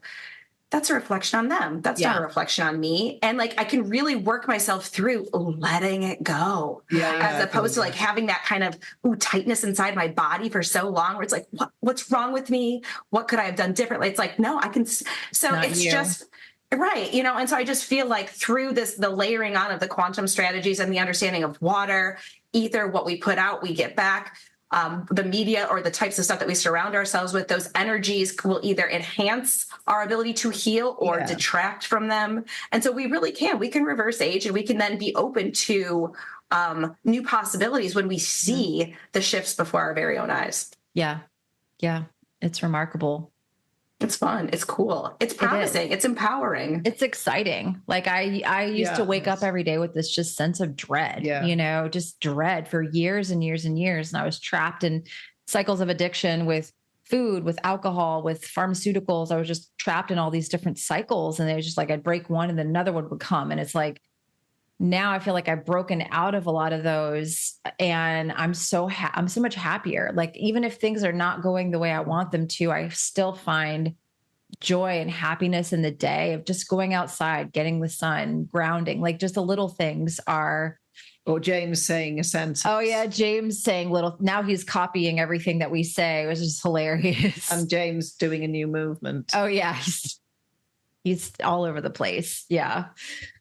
that's a reflection on them. That's not a reflection on me. And I can really work myself through letting it go, as opposed to having that kind of tightness inside my body for so long, where it's like, what's wrong with me? What could I have done differently? It's like, no, I can. So it's just right. And so I just feel like through the layering on of the quantum strategies and the understanding of water, ether, what we put out, we get back. The media or the types of stuff that we surround ourselves with, those energies will either enhance our ability to heal or detract from them. And so we can reverse age, and we can then be open to new possibilities when we see the shifts before our very own eyes. Yeah. Yeah. It's remarkable. It's fun. It's cool. It's promising. It's empowering. It's exciting. I used to wake up every day with this just sense of dread, just dread for years and years and years. And I was trapped in cycles of addiction with food, with alcohol, with pharmaceuticals. I was just trapped in all these different cycles. And it was just I'd break one and then another one would come. And it's now I feel like I've broken out of a lot of those, and I'm so much happier. Even if things are not going the way I want them to, I still find joy and happiness in the day of just going outside, getting the sun, grounding. Just the little things are. Or James saying a sentence. Oh yeah, James saying little. Now he's copying everything that we say, which is hilarious. And James doing a new movement. Oh yeah. He's all over the place. Yeah.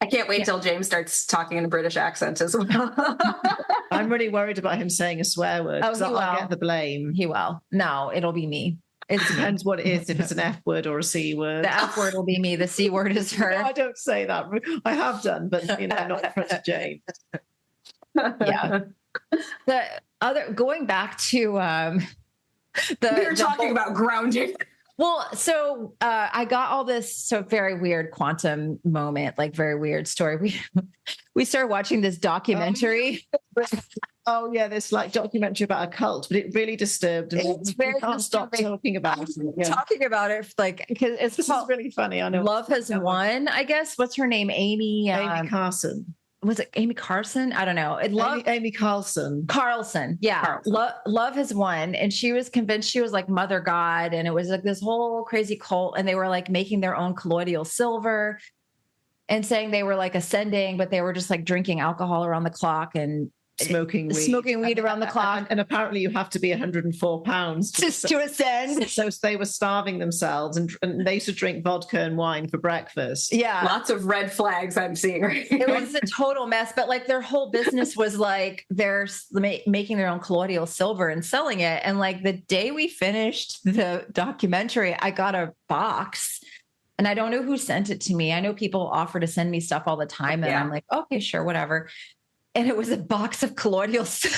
I can't wait till James starts talking in a British accent as well. I'm really worried about him saying a swear word. Oh, I'll get the blame. He will. No, it'll be me. It depends what it is, if it's an F word or a C word. The F word will be me. The C word is her. No, I don't say that. I have done, but not in front of James. Yeah. The other, going back to we were talking about grounding. Well, so I got all this very weird quantum moment, like very weird story. We started watching this documentary. Oh yeah, this like documentary about a cult, but it really disturbed me. It's very can't stop talking about it. Yeah. Talking about it, like, because it's This is really funny. I know. Love Has Won, I guess. What's her name? Amy Carson. Was it Amy Carson? I don't know. Amy Carlson. Carlson. Yeah. Love Has Won. And she was convinced she was like Mother God. And it was like this whole crazy cult. And they were like making their own colloidal silver and saying they were like ascending, but they were just like drinking alcohol around the clock and smoking weed around the clock. And apparently you have to be 104 pounds to ascend. So they were starving themselves and they used to drink vodka and wine for breakfast. Yeah. Lots of red flags I'm seeing right here. It was a total mess, but like their whole business was like they're making their own colloidal silver and selling it. And like the day we finished the documentary, I got a box. And I don't know who sent it to me. I know people offer to send me stuff all the time. And I'm like, okay, sure, whatever. And it was a box of colloidal silver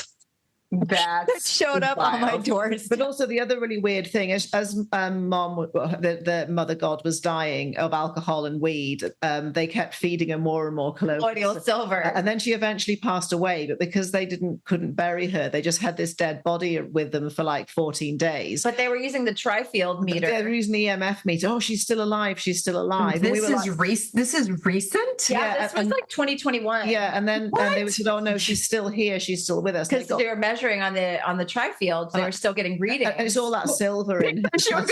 that showed up on my doors. But also the other really weird thing is, as mom, the mother god was dying of alcohol and weed, they kept feeding her more and more colloidal silver. And then she eventually passed away. But because they couldn't bury her, they just had this dead body with them for like 14 days. But they were using the trifield meter. They were using the EMF meter. Oh, she's still alive. She's still alive. This is recent. Yeah, this was like 2021. Yeah, and then they said, "Oh no, she's still here. She's still with us." Because they were measuring on the trifield, they were still getting readings. And it's all that silver in. She was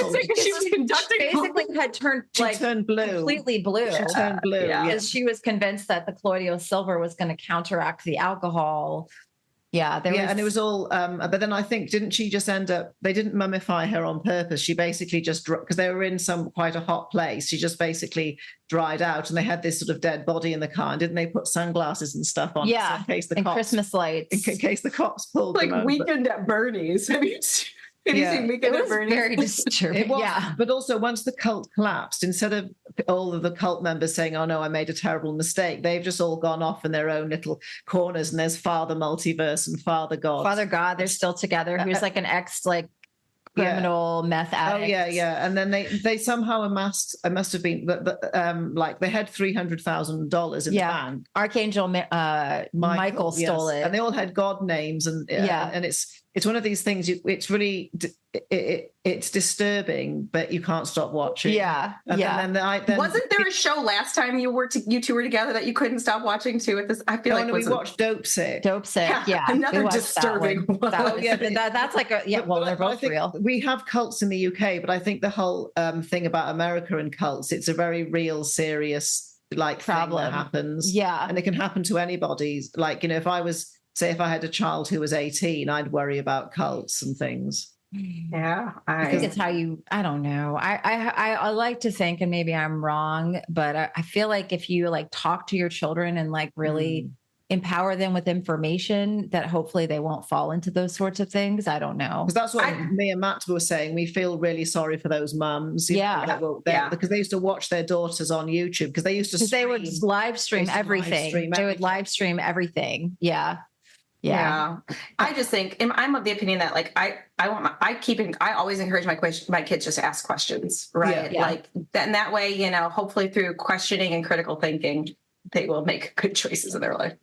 conducting. Basically, had turned blue, completely blue. She turned blue. Because she was convinced that the colloidal silver was going to counteract the alcohol. Yeah, and it was all. But then I think, didn't she just end up? They didn't mummify her on purpose. She basically just, because they were in quite a hot place. She just basically dried out, and they had this sort of dead body in the car. And didn't they put sunglasses and stuff on? Yeah, in case the and cops, Christmas lights, in case the cops pulled them over. Weekend at Bernie's. Have you seen Weekend it at was Bernie's? very disturbing. But also once the cult collapsed, instead of all of the cult members saying, "Oh no, I made a terrible mistake," they've just all gone off in their own little corners. And there's Father Multiverse and Father God. Father God, they're still together. He was like an criminal meth addict. Oh yeah. And then they somehow amassed. It must have been like they had $300,000 in the bank. Archangel Michael stole it, and they all had God names. And and it's one of these things. It's really it's disturbing, but you can't stop watching. Yeah. And then wasn't there a show last time you two were together that you couldn't stop watching too? At this, I feel like we watched Dope Sick. Yeah, another disturbing one. That's like they're both real. We have cults in the UK, but I think the whole thing about America and cults, it's a very real, serious problem that happens. Yeah, and it can happen to anybody. Like, if I had a child who was 18, I'd worry about cults and things. Yeah, I think it's how I don't know. I like to think, and maybe I'm wrong, but I feel like if you talk to your children and really empower them with information, that hopefully they won't fall into those sorts of things. I don't know. Because that's what me and Matt were saying. We feel really sorry for those mums. Because they used to watch their daughters on YouTube because they used to they would live stream everything. They would live stream everything. Yeah. I just think I'm of the opinion that I always encourage my kids just to ask questions, right? That way, hopefully through questioning and critical thinking, they will make good choices in their life.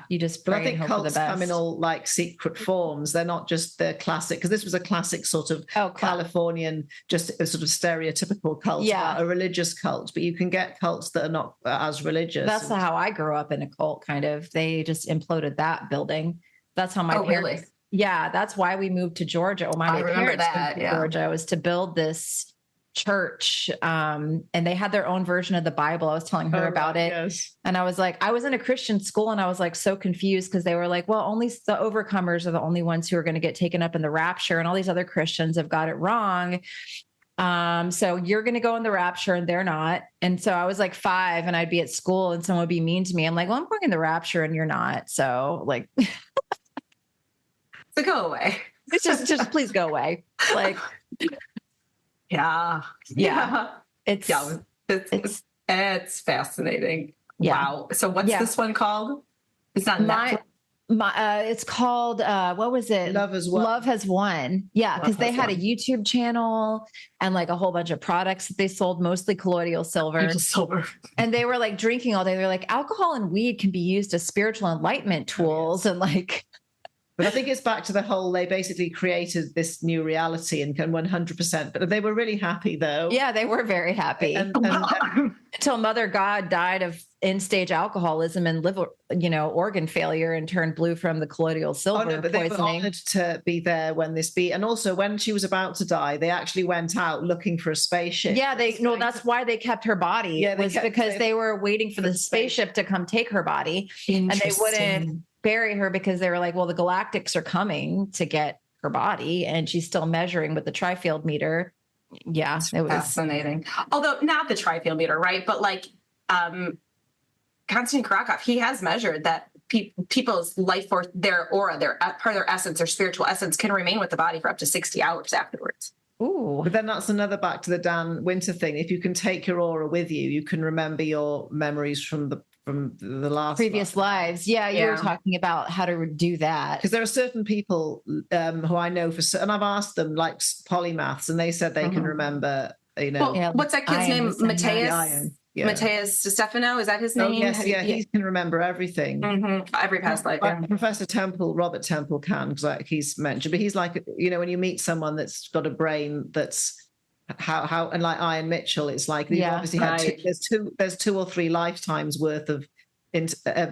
You just pray. But I think cults come in all secret forms. They're not just the classic, because this was a classic sort of Californian, just a sort of stereotypical cult, a religious cult. But you can get cults that are not as religious. That's how I grew up in a cult. Kind of, they just imploded that building. That's how my parents. Really? Yeah, that's why we moved to Georgia. Well, my parents moved to Georgia was to build this church, and they had their own version of the Bible. I was telling her about it. Yes. And I was like, I was in a Christian school and I was so confused because they were like, well, only the overcomers are the only ones who are going to get taken up in the rapture, and all these other Christians have got it wrong. So you're going to go in the rapture and they're not. And so I was 5 and I'd be at school and someone would be mean to me. I'm like, well, I'm going in the rapture and you're not. So so go away. It's just please go away. Yeah. It's fascinating. Yeah. Wow. So what's this one called? It's not Netflix. It's called, what was it? Love Has Won. Love Has Won. Yeah, because they had a YouTube channel and like a whole bunch of products that they sold, mostly colloidal silver. And they were like drinking all day. They're like, alcohol and weed can be used as spiritual enlightenment tools. And like, but I think it's back to the whole, they basically created this new reality and can 100%, but they were really happy though. Yeah, they were very happy. Until Mother God died of end-stage alcoholism and liver, organ failure and turned blue from the colloidal silver but poisoning. They were honored to be there when and also when she was about to die, they actually went out looking for a spaceship. Yeah, that's why they kept her body. Yeah, because they were waiting for the spaceship to come take her body, and they wouldn't bury her because they were like, well, the galactics are coming to get her body, and she's still measuring with the trifield meter. Yeah, it was fascinating. Although not the trifield meter, right? But like Konstantin Karakov, he has measured that people's life force, their aura, their part of their essence, their spiritual essence, can remain with the body for up to 60 hours afterwards. Ooh. But then that's another back to the Dan Winter thing. If you can take your aura with you, you can remember your memories from the last previous lives. Yeah, you were talking about how to do that. Because there are certain people who I know and I've asked them, like polymaths, and they said they can remember, what's that kid's name? Mateus? Yeah. Mateus Stefano, is that his name? Oh, yes, he can remember everything. Every past life. Yeah. Professor Robert Temple can, because like he's mentioned, but he's like, when you meet someone that's got a brain that's how and like Ian Mitchell, it's like you obviously had there's two or three lifetimes worth of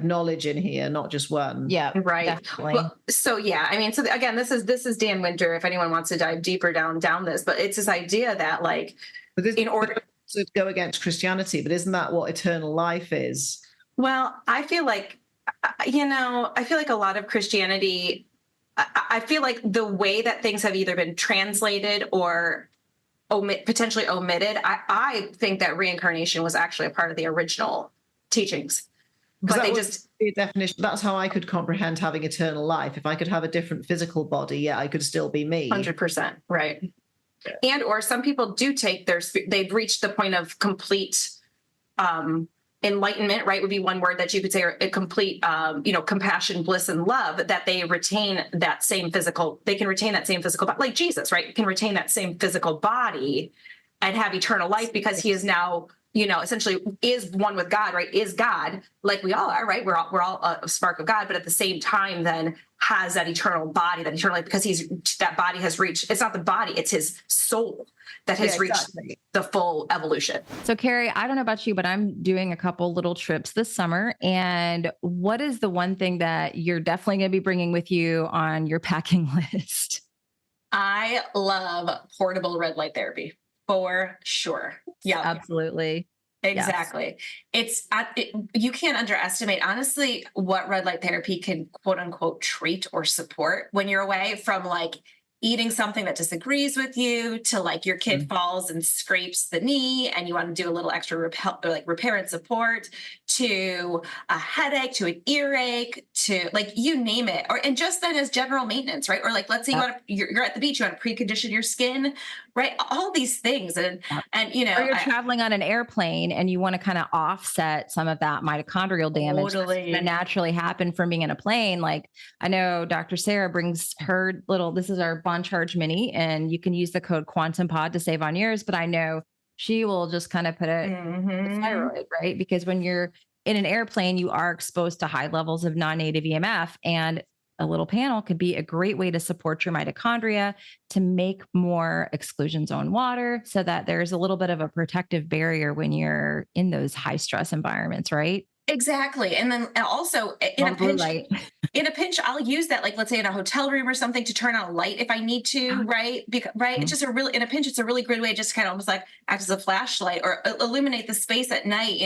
knowledge in here, not just one. Yeah, right. Definitely. Well, so again, this is Dan Winter. If anyone wants to dive deeper down this, but it's this idea that like, in order to go against Christianity, but isn't that what eternal life is? Well, I feel like a lot of Christianity, I feel like the way that things have either been translated or potentially omitted, I think that reincarnation was actually a part of the original teachings. But they just the definition. That's how I could comprehend having eternal life. If I could have a different physical body, I could still be me. 100%, right? And or some people do take they've reached the point of complete enlightenment, right? Would be one word that you could say, or a complete, compassion, bliss, and love, that they retain that same physical. They can retain that same physical body, like Jesus, right? Can retain that same physical body and have eternal life because he is now, essentially is one with God, right? Is God, like we all are, right? We're all a spark of God, but at the same time, then has that eternal body, that eternal life, because that body has reached. It's not the body; it's his soul that has reached the full evolution. So, Carrie, I don't know about you, but I'm doing a couple little trips this summer. And what is the one thing that you're definitely going to be bringing with you on your packing list? I love portable red light therapy for sure. Yeah, absolutely. Exactly. Yes. You can't underestimate, honestly, what red light therapy can quote unquote treat or support when you're away, from like eating something that disagrees with you to like your kid falls and scrapes the knee and you want to do a little extra repair and support, to a headache, to an earache, to like you name it, and just then as general maintenance, right? Or like, let's say you're at the beach, you want to precondition your skin, right? All these things, and or you're traveling on an airplane and you want to kind of offset some of that mitochondrial damage that naturally happen from being in a plane. Like I know Dr. Sarah brings her this is our Bond Charge Mini, and you can use the code QuantumPod to save on yours. But I know she will just kind of put it with thyroid, right? Because when you're in an airplane, you are exposed to high levels of non-native EMF, and a little panel could be a great way to support your mitochondria to make more exclusion zone water, so that there's a little bit of a protective barrier when you're in those high stress environments, right? Exactly. And then also in a pinch, I'll use that, like, let's say in a hotel room or something, to turn on a light if I need to, right? It's just in a pinch, it's a really good way, just to kind of almost like act as a flashlight or illuminate the space at night,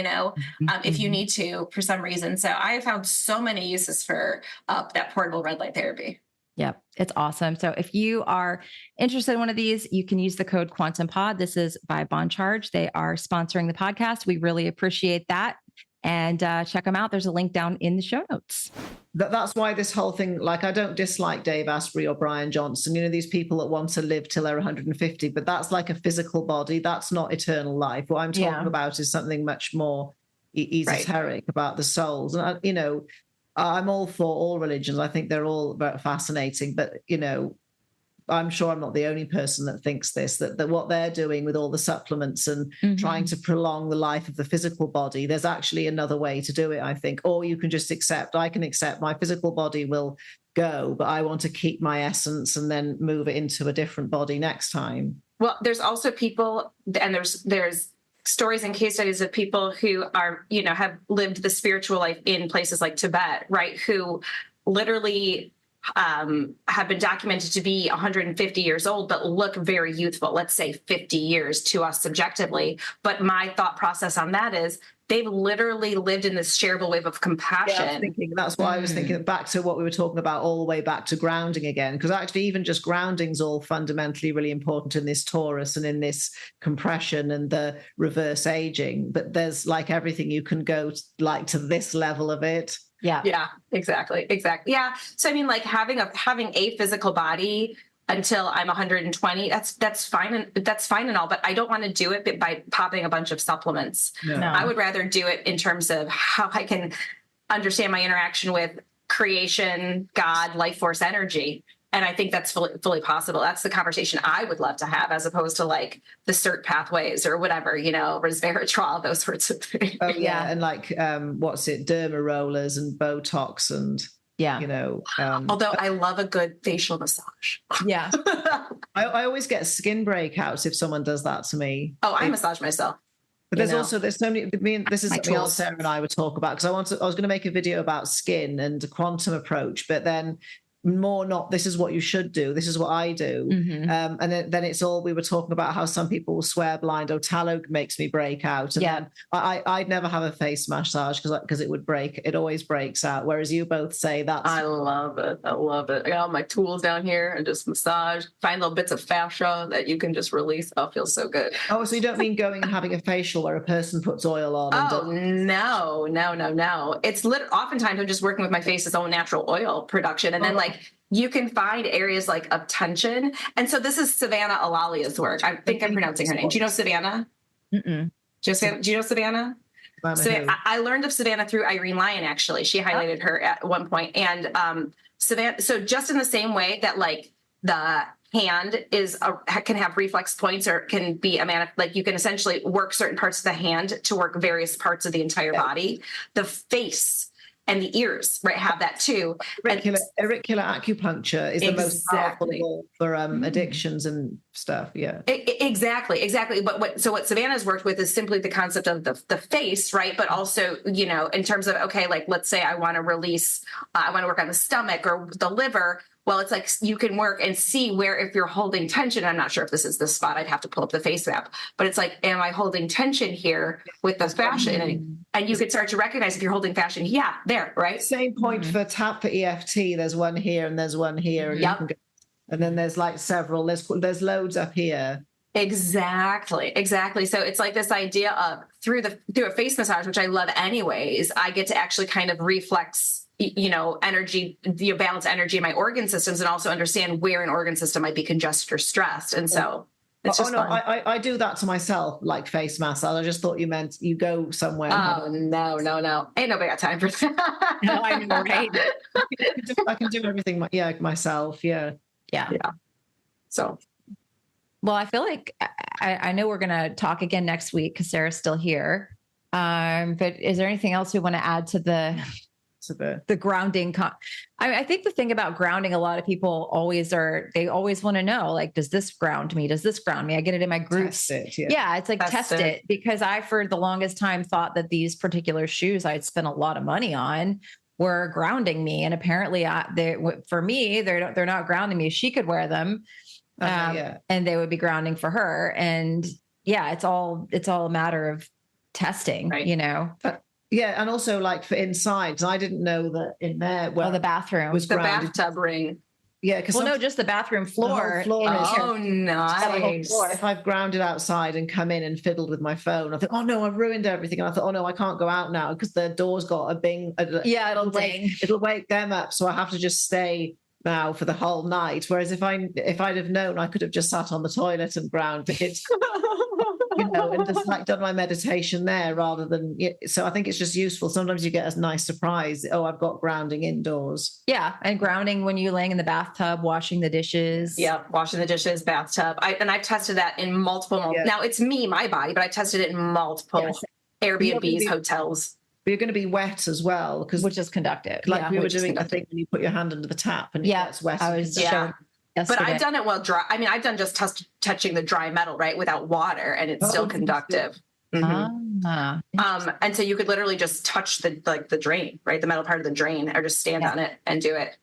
if you need to for some reason. So I have found so many uses for that portable red light therapy. Yep. It's awesome. So if you are interested in one of these, you can use the code QuantumPod. This is by Bond Charge. They are sponsoring the podcast. We really appreciate that. And check them out. There's a link down in the show notes. That's why this whole thing, like, I don't dislike Dave Asprey or Brian Johnson, these people that want to live till they're 150, but that's like a physical body. That's not eternal life. What I'm talking about is something much more esoteric about the souls. And, I'm all for all religions. I think they're all very fascinating, but I'm sure I'm not the only person that thinks this, that what they're doing with all the supplements and trying to prolong the life of the physical body, there's actually another way to do it, I think. Or you can just I can accept my physical body will go, but I want to keep my essence and then move it into a different body next time. Well, there's also people, and there's stories and case studies of people who are, have lived the spiritual life in places like Tibet, right? Who literally have been documented to be 150 years old, but look very youthful, let's say 50 years to us subjectively. But my thought process on that is they've literally lived in this shareable wave of compassion. Yeah, that's why I was thinking back to what we were talking about, all the way back to grounding again, because actually even just grounding's all fundamentally really important in this torus and in this compression and the reverse aging. But there's like everything, you can go to this level of it. Yeah, exactly. Yeah. So I mean, like having a physical body until I'm 120, that's fine. That's fine and all, but I don't want to do it by popping a bunch of supplements. No. I would rather do it in terms of how I can understand my interaction with creation, God, life force, energy. And I think that's fully possible. That's the conversation I would love to have, as opposed to like the CERT pathways or whatever, resveratrol, those sorts of things. Oh yeah, and like derma rollers and Botox and although I love a good facial massage. Yeah. I always get skin breakouts if someone does that to me. Oh, I massage myself. But there's so many, this is something else Sarah and I would talk about, because I was going to make a video about skin and a quantum approach, but then this is what you should do, this is what I do. And then it's all, we were talking about how some people will swear blind, tallow makes me break out. And then I'd never have a face massage because it always breaks out. Whereas you both say that's... I love it. I got all my tools down here and just massage, find little bits of fascia that you can just release. Oh, it feels so good. Oh, so you don't mean going and having a facial where a person puts oil on? No. It's oftentimes I'm just working with my face's own natural oil production. And then you can find areas like of tension. And so this is Savannah Alalia's work. I think I'm pronouncing her name. Do you know Savannah? Mm-mm. Do you know Savannah? I learned of Savannah through Irene Lyon, actually. She highlighted her at one point. And Savannah, so just in the same way that like the hand can have reflex points, or can be you can essentially work certain parts of the hand to work various parts of the entire body. The face and the ears, right, have that too. Auricular acupuncture is the most powerful for addictions and stuff. Yeah, exactly. But what Savannah's worked with is simply the concept of the face, right? But also, in terms of, okay, like let's say I want to release, I want to work on the stomach or the liver. Well, it's like you can work and see where, if you're holding tension, I'm not sure if this is the spot, I'd have to pull up the face map, but it's like, am I holding tension here with the fascia? And you could start to recognize if you're holding fascia. Yeah, there, right? Same point for EFT. There's one here and there's one here. And, and then there's like several, there's loads up here. Exactly. So it's like this idea of through a face massage, which I love anyways, I get to actually kind of reflex energy, balance energy in my organ systems, and also understand where an organ system might be congested or stressed. And so it's just fun. I do that to myself, like face massage. I just thought you meant you go somewhere. Oh, no. Ain't nobody got time for that. No, I know, right? I can do everything myself. Yeah. So, well, I feel like I know we're going to talk again next week because Sarah's still here. But is there anything else we want to add to the grounding? I think the thing about grounding, a lot of people always want to know, like, does this ground me? Does this ground me? I get it in my groups. Test it, yeah, it's like test it, because I, for the longest time, thought that these particular shoes I'd spent a lot of money on were grounding me, and apparently, for me, they're not grounding me. She could wear them, and they would be grounding for her. And yeah, it's all a matter of testing, right. Yeah, and also like for inside, I didn't know that in there. Well, the bathroom was the bathtub ring. Yeah, because just the bathroom floor. Nice. If I've grounded outside and come in and fiddled with my phone, I think, oh no, I've ruined everything. And I thought, oh no, I can't go out now because the door's got a bing. It'll ding. It'll wake them up, so I have to just stay now for the whole night. Whereas if I'd have known, I could have just sat on the toilet and grounded it. and just like done my meditation there rather than. So I think it's just useful. Sometimes you get a nice surprise. Oh, I've got grounding indoors. Yeah, and grounding when you're laying in the bathtub, washing the dishes. Yeah, washing the dishes, bathtub. I've tested that in multiple. Yeah. Now it's my body, but I tested it in multiple Airbnbs, hotels. You're going to be wet as well, which is conductive. Like we were doing, I think, when you put your hand under the tap and it gets wet. I was but I've done it while dry. I mean, I've done just touching the dry metal, right, without water, and it's still conductive. And so you could literally just touch the drain, right, the metal part of the drain, or just stand on it and do it.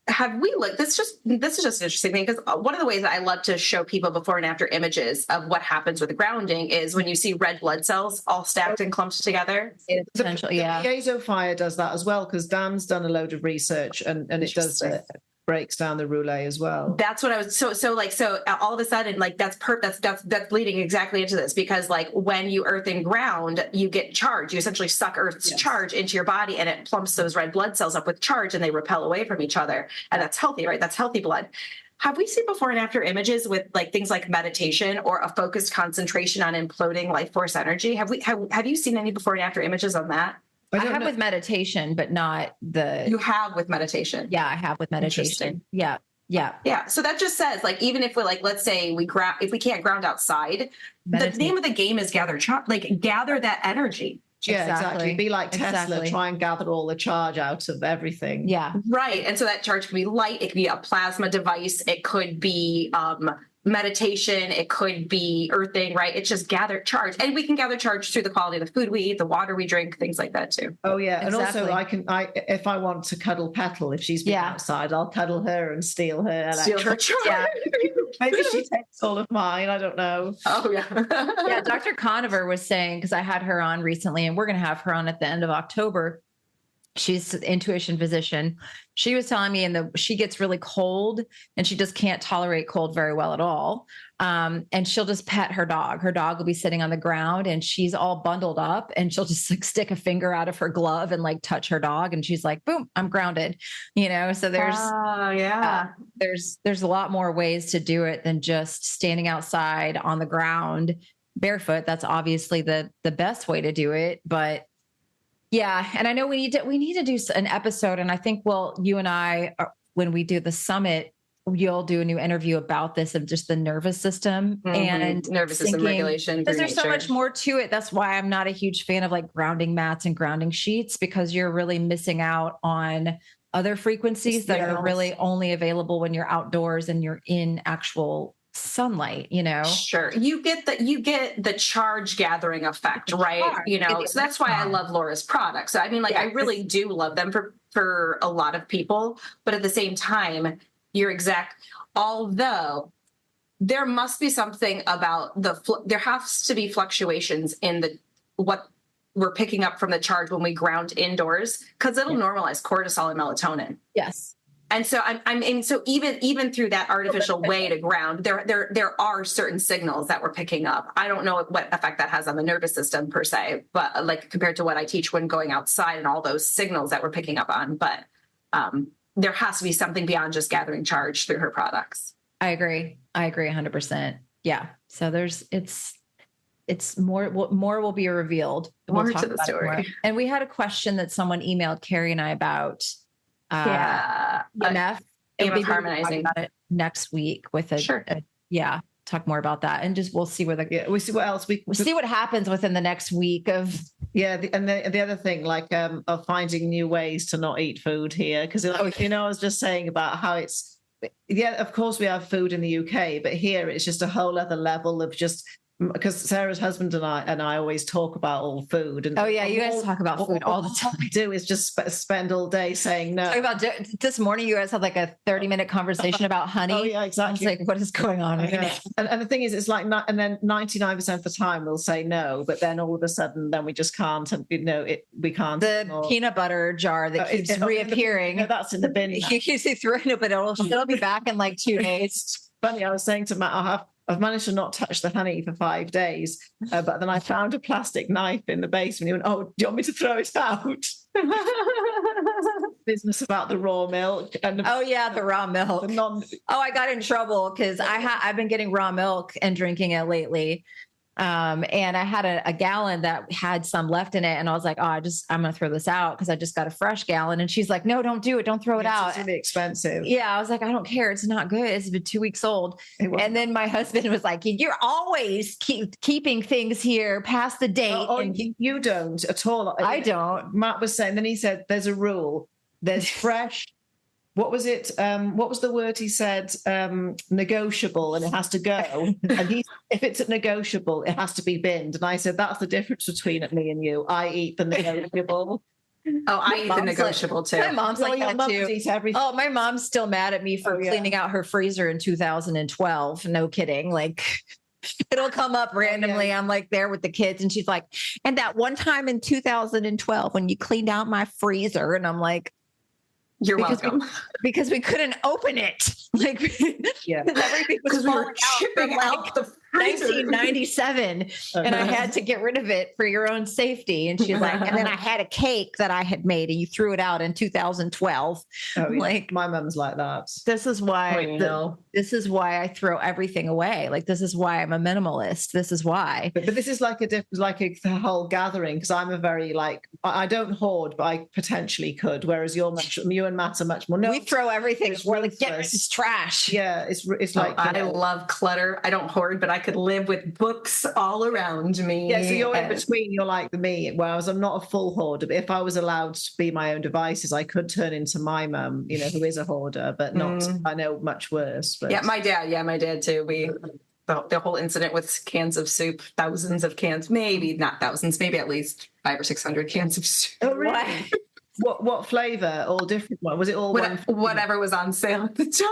Have we looked? This is just an interesting thing, because one of the ways that I love to show people before and after images of what happens with the grounding is when you see red blood cells all stacked and clumped together. Essentially, yeah. Piezo fire does that as well, because Dan's done a load of research and it does breaks down the roulet as well. That's what I was so all of a sudden, like that's bleeding exactly into this, because like when you earth and ground, you get charge. You essentially suck Earth's charge into your body, and it plumps those red blood cells up with charge, and they repel away from each other. And that's healthy, right? That's healthy blood. Have we seen before and after images with like things like meditation or a focused concentration on imploding life force energy? Have you seen any before and after images on that? I have with meditation, but not the. You have with meditation. Yeah, I have with meditation. Yeah. So that just says, like, even if we're like, let's say if we can't ground outside, the name of the game is gather that energy. Yeah, exactly. Be like Tesla, try and gather all the charge out of everything. Yeah. Right. And so that charge can be light. It can be a plasma device. It could be meditation. It could be earthing, right? It's just gather charge. And we can gather charge through the quality of the food we eat, the water we drink, things like that too. Oh yeah. Exactly. And also if I want to cuddle Petal, if she's been outside, I'll cuddle her and steal her charge. Yeah. Maybe she takes all of mine. I don't know. Oh yeah. Yeah. Dr. Conover was saying, because I had her on recently and we're going to have her on at the end of October. She's an intuition physician. She was telling me she gets really cold and she just can't tolerate cold very well at all. And she'll just pet her dog. Her dog will be sitting on the ground and she's all bundled up and she'll just like stick a finger out of her glove and like touch her dog. And she's like, boom, I'm grounded, so there's, there's a lot more ways to do it than just standing outside on the ground barefoot. That's obviously the best way to do it. But yeah. And I know we need to do an episode. And I think, you and I, when we do the summit, you'll do a new interview about this, of just the nervous system and nervous system regulation. Because there's so much more to it. That's why I'm not a huge fan of like grounding mats and grounding sheets, because you're really missing out on other frequencies that are really only available when you're outdoors and you're in actual sunlight, Sure. You get the charge gathering effect, right? So that's why I love Laura's products. So, I mean, like, I really do love them for a lot of people, but at the same time, although there must be something about there has to be fluctuations in what we're picking up from the charge when we ground indoors, because it'll normalize cortisol and melatonin. Yes. And so so even through that artificial way to ground, there are certain signals that we're picking up. I don't know what effect that has on the nervous system per se, but like compared to what I teach when going outside and all those signals that we're picking up on. But there has to be something beyond just gathering charge through her products. I agree 100%. Yeah. So it's more will be revealed. More to the story. And we had a question that someone emailed Carrie and I about EMF. EMF harmonizing about it next week with talk more about that, and just we'll see where we see what else we'll see what happens within the next week of the other thing, like of finding new ways to not eat food here, because I was just saying about how it's of course we have food in the UK, but here it's just a whole other level of just. Because Sarah's husband and I always talk about all food. And you guys talk about food all the time. All we do is just spend all day saying no. This morning, you guys had like a 30-minute conversation about honey. Oh yeah, exactly. It's like, what is going on right now? And the thing is, it's like, and then 99% of the time we'll say no, but then all of a sudden, then we just can't, and we can't. The anymore. Peanut butter jar that keeps reappearing. That's in the bin. You keep throwing it, but it'll be back in like 2 days. Funny, I was saying to Matt, I've managed to not touch the honey for 5 days, but then I found a plastic knife in the basement. He went, "Oh, do you want me to throw it out?" Business about the raw milk. And the raw milk. I got in trouble because I've been getting raw milk and drinking it lately. And I had a gallon that had some left in it. And I was like, oh, I'm going to throw this out because I just got a fresh gallon. And she's like, no, don't do it. Don't throw it out. It's really expensive. Yeah. I was like, I don't care. It's not good. It's been 2 weeks old. And then my husband was like, you're always keeping things here past the date. And you don't at all. I don't. Matt was saying, then he said, there's a rule. There's fresh. What was it? What was the word he said? Negotiable, and it has to go. And if it's negotiable, it has to be binned. And I said, that's the difference between me and you. I eat the negotiable. Oh, I eat the negotiable too. My mom's like that too. Oh, my mom's still mad at me for cleaning out her freezer in 2012. No kidding. Like, it'll come up randomly. I'm like there with the kids, and she's like, and that one time in 2012 when you cleaned out my freezer, and I'm like, you're welcome. Because we couldn't open it. Like, everything was falling shipping out the 1997, and I had to get rid of it for your own safety. And she's like, and then I had a cake that I had made, and you threw it out in 2012. Oh, yeah. Like, my mum's like that. This is why. This is why I throw everything away. Like, this is why I'm a minimalist. This is why. But this is like a whole gathering, because I'm a very I don't hoard, but I potentially could. Whereas you and Matt are much more. No, we throw everything. We're like, get rid of this trash. Yeah, it's like I love clutter. I don't hoard, but I could live with books all around me. Yeah, so you're in between. You're like me, whereas I'm not a full hoarder. But if I was allowed to be my own devices, I could turn into my mum, who is a hoarder, but not. I know much worse. But. Yeah, my dad too. The whole incident with cans of soup, thousands of cans, maybe not thousands, maybe at least 500 or 600 cans of soup. Oh, really? What flavor? All different one? Was it all whatever was on sale at the time?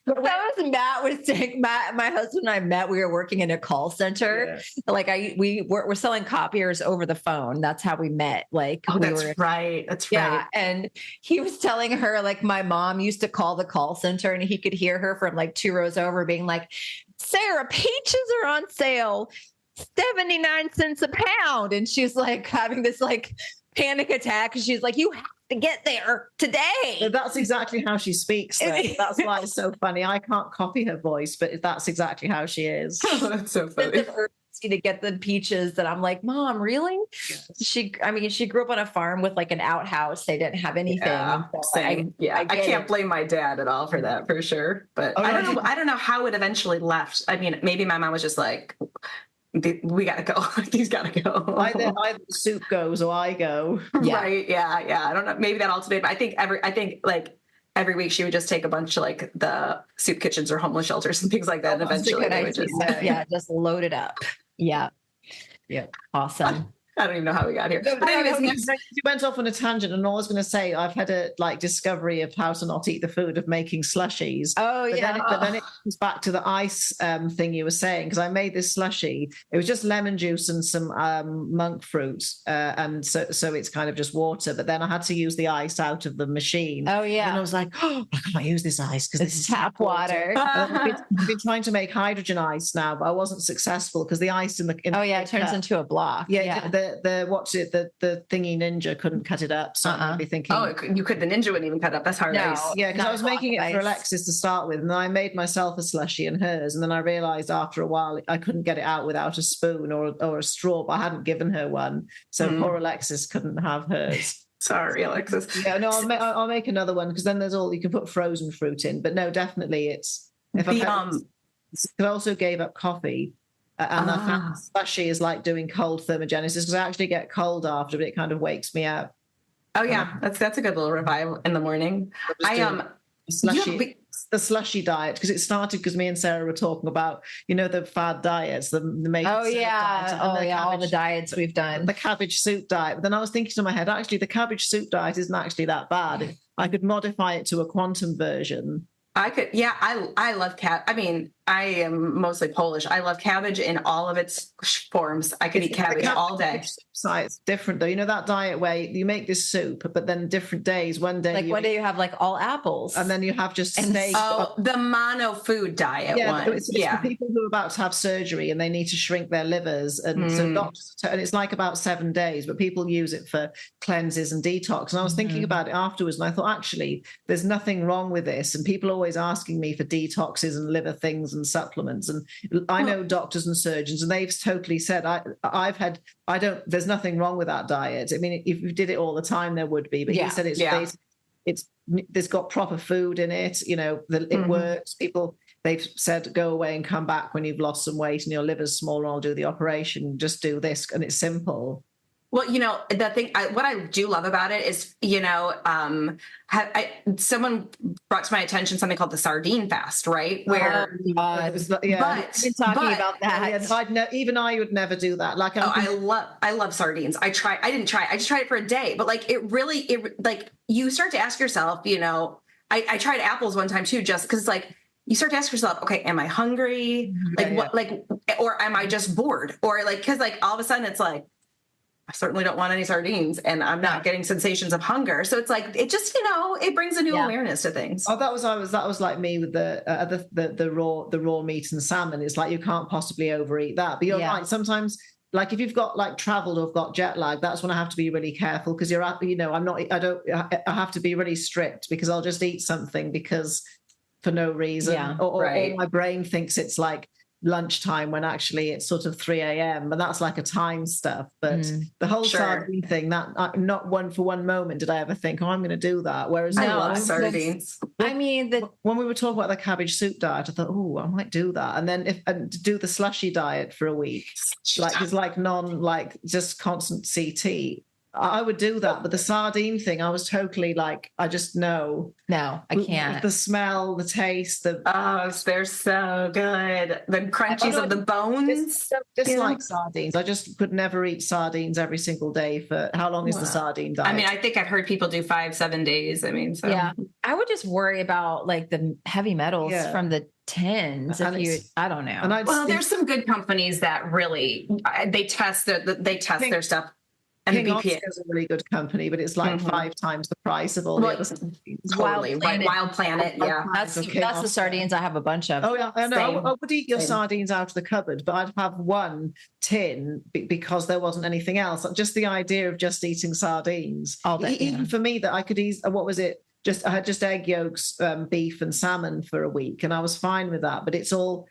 That was Matt was saying. My husband and I met. We were working in a call center. Yeah. Like we're selling copiers over the phone. That's how we met. Like, right. That's right. And he was telling her, like, my mom used to call the call center, and he could hear her from like 2 rows over being like, "Sarah, peaches are on sale, 79 cents a pound," and she's like having this like panic attack. She's like, "You have to get there today." That's exactly how she speaks. That's why it's so funny. I can't copy her voice, but that's exactly how she is. Oh, that's so funny. To get the peaches that I'm like, Mom, really? Yes. She grew up on a farm with like an outhouse. They didn't have anything. Yeah, so I can't blame my dad at all for that, for sure. But I don't know how it eventually left. I mean, maybe my mom was just like, we gotta go. He's gotta go. Either soup goes or I go. Yeah. Right. Yeah. I don't know. Maybe that alternated. But I think every week she would just take a bunch of like the soup kitchens or homeless shelters and things like that. And eventually they would just load it up. Yeah. Awesome. I don't even know how we got here. But anyways, you went off on a tangent, and I was going to say I've had a discovery of how to not eat the food of making slushies. Oh, But then it comes back to the ice thing you were saying, because I made this slushie. It was just lemon juice and some monk fruit, and so it's kind of just water. But then I had to use the ice out of the machine. Oh yeah, and I was like, I can't use this ice because this is tap water. I've been trying to make hydrogen ice now, but I wasn't successful because the ice in the it turns into a block. The thingy ninja couldn't cut it up. So I'd be thinking, you could. The ninja wouldn't even cut up. That's hard ice. Yeah, because I was making it for Alexis to start with, and then I made myself a slushie and hers, and then I realized after a while I couldn't get it out without a spoon or a straw. But I hadn't given her one, so poor Alexis couldn't have hers. Sorry, Alexis. Yeah, no, I'll make another one, because then there's all you can put frozen fruit in. But no, definitely I also gave up coffee. And I found slushie is like doing cold thermogenesis, because I actually get cold after, but it kind of wakes me up. Oh yeah, that's a good little revival in the morning. The slushy diet, because it started because me and Sarah were talking about the fad diets, the diet, all the diets we've done, the cabbage soup diet. But then I was thinking in my head, actually the cabbage soup diet isn't actually that bad. I could modify it to a quantum version. I could, I love I mean, I am mostly Polish. I love cabbage in all of its forms. I could eat cabbage all day. It's different though. That diet where you make this soup, but then different days. One day you have like all apples, and then you have just steak. Oh, the mono food diet one. It's for people who are about to have surgery and they need to shrink their livers, and so doctors. And it's like about 7 days, but people use it for cleanses and detox. And I was thinking about it afterwards, and I thought actually there's nothing wrong with this. And people always always asking me for detoxes and liver things and supplements. And I know doctors and surgeons, and they've totally said, there's nothing wrong with that diet. I mean, if you did it all the time, there would be, but he said there's got proper food in it, it works. They've said, go away and come back when you've lost some weight and your liver's smaller, I'll do the operation, just do this. And it's simple. Well, the thing, what I do love about it is, someone brought to my attention something called the sardine fast, right? Where, we've been talking about that. Even I would never do that. Like, I love sardines. I just tried it for a day, but like, you start to ask yourself, I tried apples one time too, just because like, you start to ask yourself, okay, am I hungry? Or am I just bored? Or like, cause like all of a sudden it's like, I certainly don't want any sardines and I'm not getting sensations of hunger. So it's like, it just, it brings a new awareness to things. Oh, that was like me with the raw meat and salmon. It's like, you can't possibly overeat that, but you're right. Sometimes like if you've got like traveled or got jet lag, that's when I have to be really careful because I have to be really strict because I'll just eat something because for no reason or my brain thinks it's like lunchtime when actually it's sort of 3 a.m. and that's like a time stuff. But the whole sardine thing, that not one for one moment did I ever think, I'm going to do that. Whereas I love sardines. I mean, when we were talking about the cabbage soup diet, I thought, I might do that. And then and do the slushy diet for a week, like it's like just constant CT. I would do that, but the sardine thing, I was totally like, I just know. No, I can't. The smell, the taste, they're so good. The crunchies of the bones. Just like sardines. I just could never eat sardines every single day for, how long is the sardine diet? I mean, I think I've heard people do 5-7 days. I mean, so. Yeah, I would just worry about like the heavy metals from the tins. I don't know. There's some good companies that really, they test their stuff. And King Oscar is a really good company, but it's like 5 times the price of all the other sardines. Totally. Wild Planet. Yeah. That's the sardines I have a bunch of. Oh, yeah. I know. I would eat your sardines out of the cupboard, but I'd have one tin because there wasn't anything else. Just the idea of just eating sardines. Even for me, that I could eat, what was it? I had just egg yolks, beef and salmon for a week, and I was fine with that. But it's all...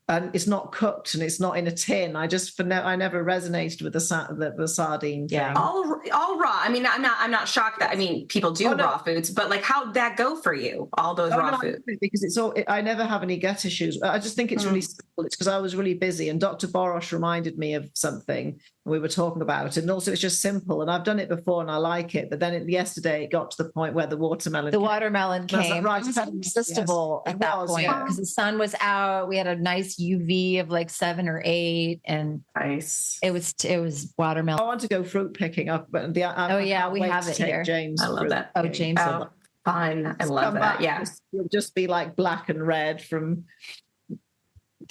and it's not cooked and it's not in a tin. I never resonated with the sardine thing. Yeah, all raw. I mean, I'm not shocked that people do raw foods, but like, how'd that go for you? All those raw foods? Because I never have any gut issues. I just think it's really simple. It's because I was really busy, and Dr. Borosh reminded me of something we were talking about it, and also it's just simple. And I've done it before and I like it. But then yesterday it got to the point where the watermelon came. Right, it was irresistible at that point because the sun was out. We had a nice UV of like 7 or 8, and nice. It was watermelon. I want to go fruit picking up, but we have it here. James, I love that. Oh, James, fun. I love that. Yeah, you'll just be like black and red from.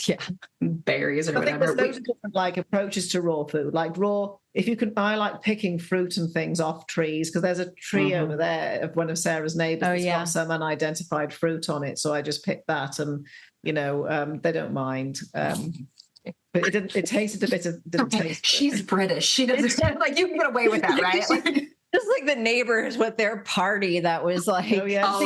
Yeah, berries or I whatever. think there's loads of different like approaches to raw food. Like raw, if you can, I like picking fruit and things off trees because there's a tree over there of one of Sarah's neighbours that's got some unidentified fruit on it. So I just picked that, and they don't mind. But it tasted a bit of. Didn't taste. She's British. She doesn't like you can get away with that, right? Just like the neighbors with their party that was like,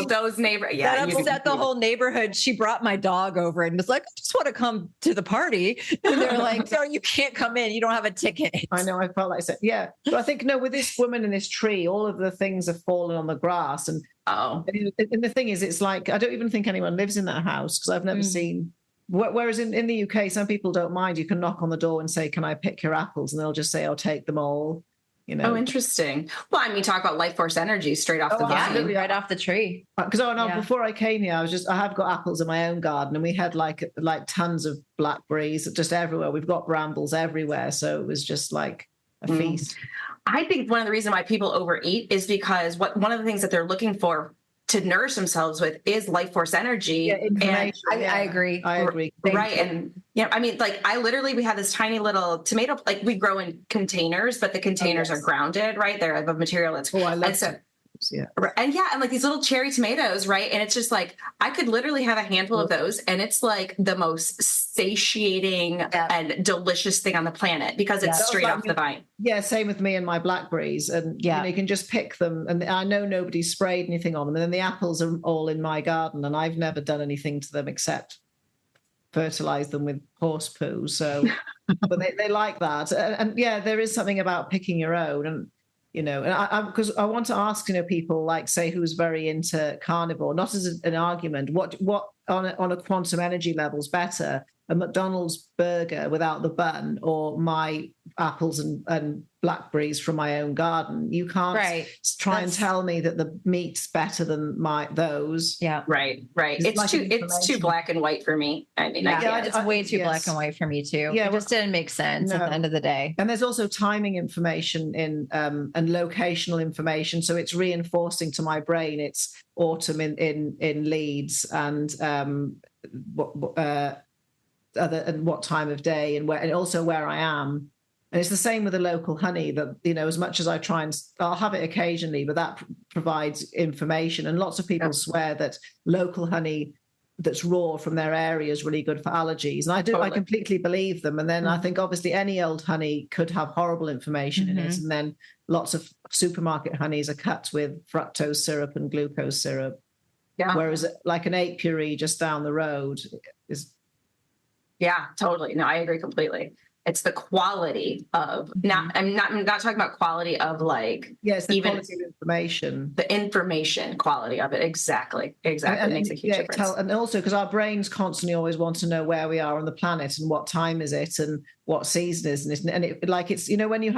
those neighbors. Yeah, that upset the whole neighborhood. She brought my dog over and was like, I just want to come to the party. And they're like, no, you can't come in. You don't have a ticket. I know. I felt like that. Yeah. But I think, with this woman in this tree, all of the things have fallen on the grass. And the thing is, it's like, I don't even think anyone lives in that house because I've never seen. Whereas in the UK, some people don't mind. You can knock on the door and say, can I pick your apples? And they'll just say, I'll take them all. Oh, interesting. Well, talk about life force energy straight off the vine, right off the tree. Because before I came here, I have got apples in my own garden, and we had like tons of blackberries just everywhere. We've got brambles everywhere, so it was just like a feast. I think one of the reasons why people overeat is because one of the things that they're looking for to nourish themselves with is life force energy. And I agree. Right. And we have this tiny little tomato, like we grow in containers, but the containers are grounded, right? They're of a material that's I love Yeah. And like these little cherry tomatoes, right? And it's just like, I could literally have a handful of those, and it's like the most satiating and delicious thing on the planet because it's straight off the vine. Yeah, same with me and my blackberries. And you know, you can just pick them. And I know nobody sprayed anything on them. And then the apples are all in my garden, and I've never done anything to them except fertilize them with horse poo. So, but they like that. And yeah, there is something about picking your own. And you know, and because I want to ask, you know, people like, say, who's very into carnivore, not as an argument, what on a quantum energy level is better, a McDonald's burger without the bun or my apples and blackberries from my own garden? You can't try and tell me that the meat's better than those. Yeah. Right. It's too black and white for me. I mean, it's way too black and white for me too. Yeah, it just didn't make sense at the end of the day. And there's also timing information in and locational information. So it's reinforcing to my brain it's autumn in Leeds and what time of day and where, and also where I am. And it's the same with the local honey that, you know, as much as I try and I'll have it occasionally, but that provides information. And lots of people swear that local honey that's raw from their area is really good for allergies. And I completely believe them. And then I think obviously any old honey could have horrible information in it. And then lots of supermarket honeys are cut with fructose syrup and glucose syrup. Yeah. Whereas like an apiary just down the road is. Yeah, totally. No, I agree completely. It's the quality of I'm not talking about quality of like it's the quality of information. The information quality of it. Exactly. It makes a huge difference. And also because our brains constantly always want to know where we are on the planet and what time is it and what season is it. And it, like it's, you know, when you're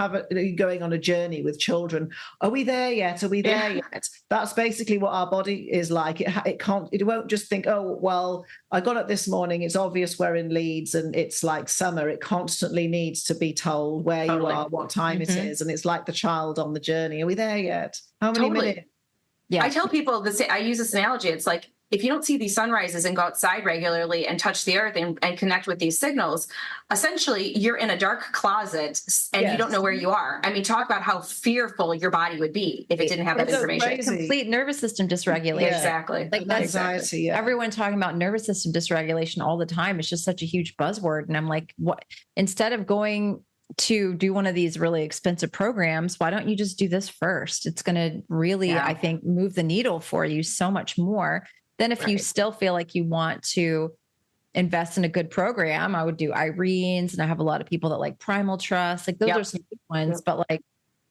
going on a journey with children, are we there yet? Are we there yet? That's basically what our body is like. It won't just think, oh, well, I got up this morning. It's obvious we're in Leeds and it's like summer. It constantly needs to be told where you are, what time it is. And it's like the child on the journey. Are we there yet? How many minutes? Yeah. I tell people I use this analogy. It's like, if you don't see these sunrises and go outside regularly and touch the earth and connect with these signals, essentially you're in a dark closet and you don't know where you are. I mean, talk about how fearful your body would be if it didn't have that information. Complete nervous system dysregulation. Yeah. Exactly. Like that's anxiety. Everyone talking about nervous system dysregulation all the time. It's just such a huge buzzword. And I'm like, what? Instead of going to do one of these really expensive programs, why don't you just do this first? It's going to really, I think, move the needle for you so much more. Then if you still feel like you want to invest in a good program, I would do Irene's, and I have a lot of people that like Primal Trust. Like those are some good ones, but like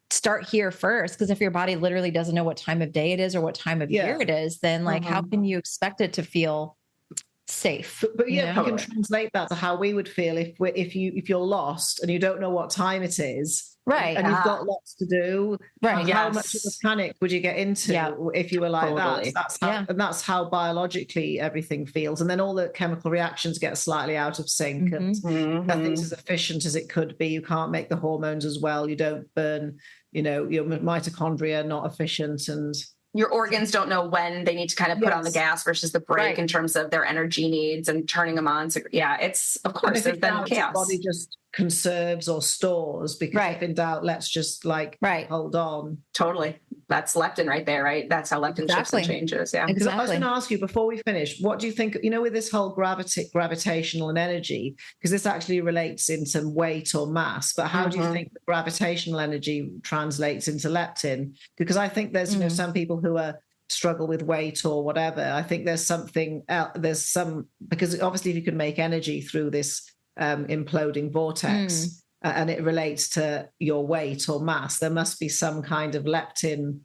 start here first. Because if your body literally doesn't know what time of day it is or what time of year it is, then like how can you expect it to feel safe? But you can translate that to how we would feel if you're lost and you don't know what time it is. Right. And you've got lots to do. Right. How much of a panic would you get into if you were like that? And that's how biologically everything feels. And then all the chemical reactions get slightly out of sync and nothing's as efficient as it could be. You can't make the hormones as well. You don't burn, your mitochondria not efficient, and your organs don't know when they need to kind of put on the gas versus the brake in terms of their energy needs and turning them on. So it's, of course, there's been chaos. The body just conserves or stores because if in doubt, let's just hold on. Totally. That's leptin right there, right? That's how leptin shifts and changes. Yeah. Exactly. I was going to ask you before we finish, what do you think, with this whole gravitational and energy, because this actually relates into weight or mass, but how do you think the gravitational energy translates into leptin? Because I think there's, some people who struggle with weight or whatever. I think there's something else, because obviously if you can make energy through this imploding vortex, and it relates to your weight or mass, there must be some kind of leptin.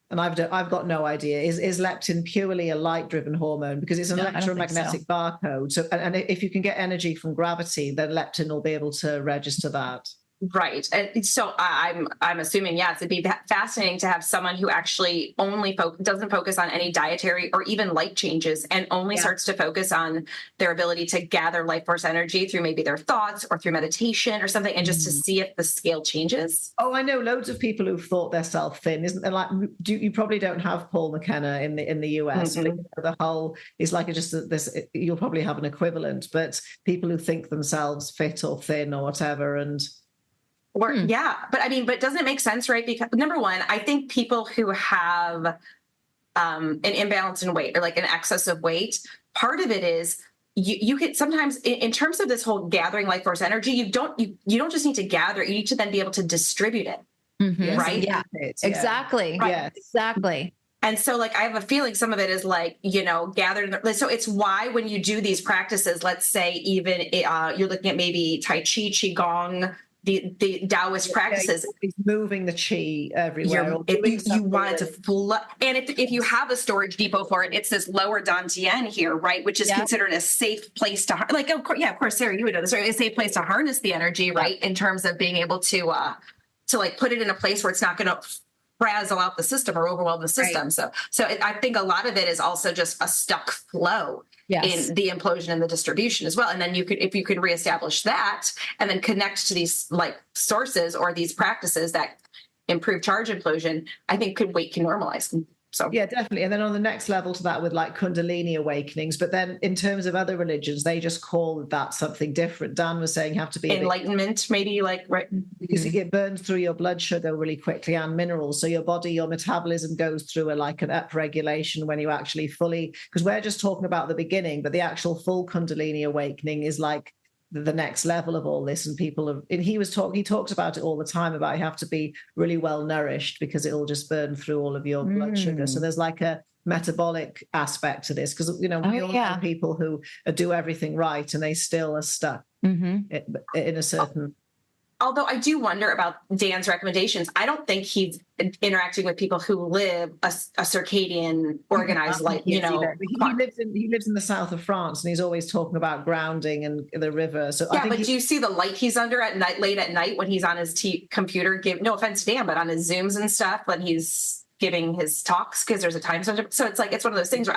And I've got no idea. Is leptin purely a light-driven hormone? Because it's an electromagnetic barcode. So, and if you can get energy from gravity, then leptin will be able to register that. Right. And so I'm assuming, yes, it'd be fascinating to have someone who actually only doesn't focus on any dietary or even light changes and only starts to focus on their ability to gather life force energy through maybe their thoughts or through meditation or something, and just to see if the scale changes. Oh, I know loads of people who've thought themselves thin. Isn't there? Like, you probably don't have Paul McKenna in the US. But the whole is like this. You'll probably have an equivalent, but people who think themselves fit or thin or whatever, and Or yeah, but doesn't it make sense, right? Because number one, I think people who have an imbalance in weight or like an excess of weight, part of it is you could sometimes in terms of this whole gathering life force energy, you don't just need to gather, you need to then be able to distribute it. Right? Yeah, exactly. Right. Yeah, exactly. And so like, I have a feeling some of it is like, gathered. So it's why when you do these practices, let's say even you're looking at maybe Tai Chi, Qigong, the Taoist practices. He's moving the chi everywhere. You want it to flow. And if you have a storage depot for it, it's this lower dantian here, right? Which is considered a safe place to, like, of course, Sarah, you would know this, right? A safe place to harness the energy, right? In terms of being able to like put it in a place where it's not going to frazzle out the system or overwhelm the system. Right. So I think a lot of it is also just a stuck flow in the implosion and the distribution as well. And then if you could reestablish that and then connect to these like sources or these practices that improve charge implosion, I think weight can normalize. So yeah, definitely. And then on the next level to that with like Kundalini awakenings, but then in terms of other religions, they just call that something different. Dan was saying you have to be enlightenment, maybe like, right. Because it burns through your blood sugar really quickly and minerals. So your body, your metabolism goes through an upregulation when you actually fully, because we're just talking about the beginning, but the actual full Kundalini awakening is like the next level of all this. And he talks about it all the time about you have to be really well nourished because it'll just burn through all of your blood sugar. So there's like a metabolic aspect to this because we all know people who do everything right and they still are stuck in a certain. Although I do wonder about Dan's recommendations. I don't think he's interacting with people who live a circadian organized life. He lives in the south of France, and he's always talking about grounding and the river. So yeah, but do you see the light he's under at night, late at night when he's on his computer? No offense to Dan, but on his Zooms and stuff when he's giving his talks because there's a time zone. So it's like it's one of those things where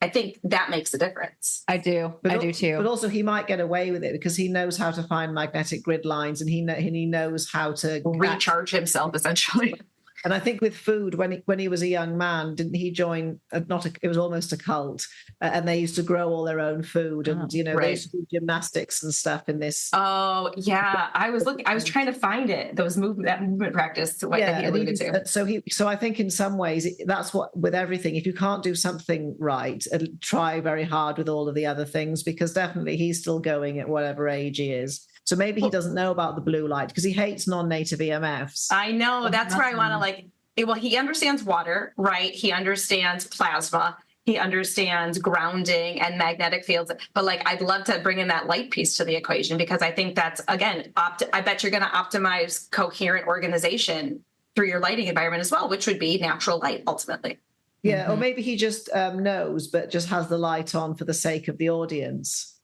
I think that makes a difference. I do too. But also he might get away with it because he knows how to find magnetic grid lines and he knows how to recharge himself essentially. And I think with food, when he was a young man, didn't he join? It was almost a cult, and they used to grow all their own food, and they used to do gymnastics and stuff in this. Oh yeah, I was trying to find it. That movement practice. That he alluded to. So I think in some ways that's what with everything. If you can't do something right, try very hard with all of the other things because definitely he's still going at whatever age he is. So maybe he doesn't know about the blue light because he hates non-native EMFs. I know. That's where I want to he understands water, right? He understands plasma. He understands grounding and magnetic fields. But I'd love to bring in that light piece to the equation because I think that's, again, I bet you're going to optimize coherent organization through your lighting environment as well, which would be natural light ultimately. Yeah. Or maybe he just knows, but just has the light on for the sake of the audience.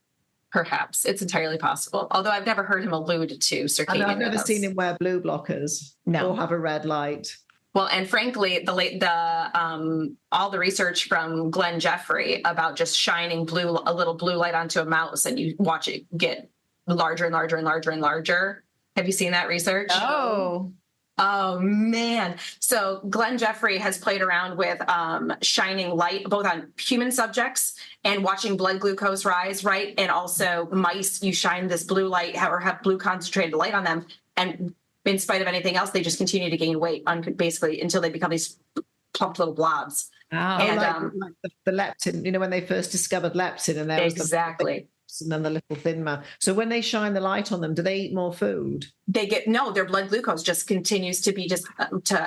Perhaps it's entirely possible. Although I've never heard him allude to circadian. I've never seen him wear blue blockers or have a red light. Well, and frankly, all the research from Glenn Jeffrey about just shining a little blue light onto a mouse and you watch it get larger and larger and larger and larger. Have you seen that research? Oh man. So Glenn Jeffrey has played around with shining light both on human subjects and watching blood glucose rise, right? And also mice, you shine this blue light or have blue concentrated light on them. And in spite of anything else, they just continue to gain weight basically until they become these plump little blobs. Wow. And like the leptin, when they first discovered leptin and there was exactly. And then the little thin man. So when they shine the light on them, do they eat more food? Their blood glucose just continues to be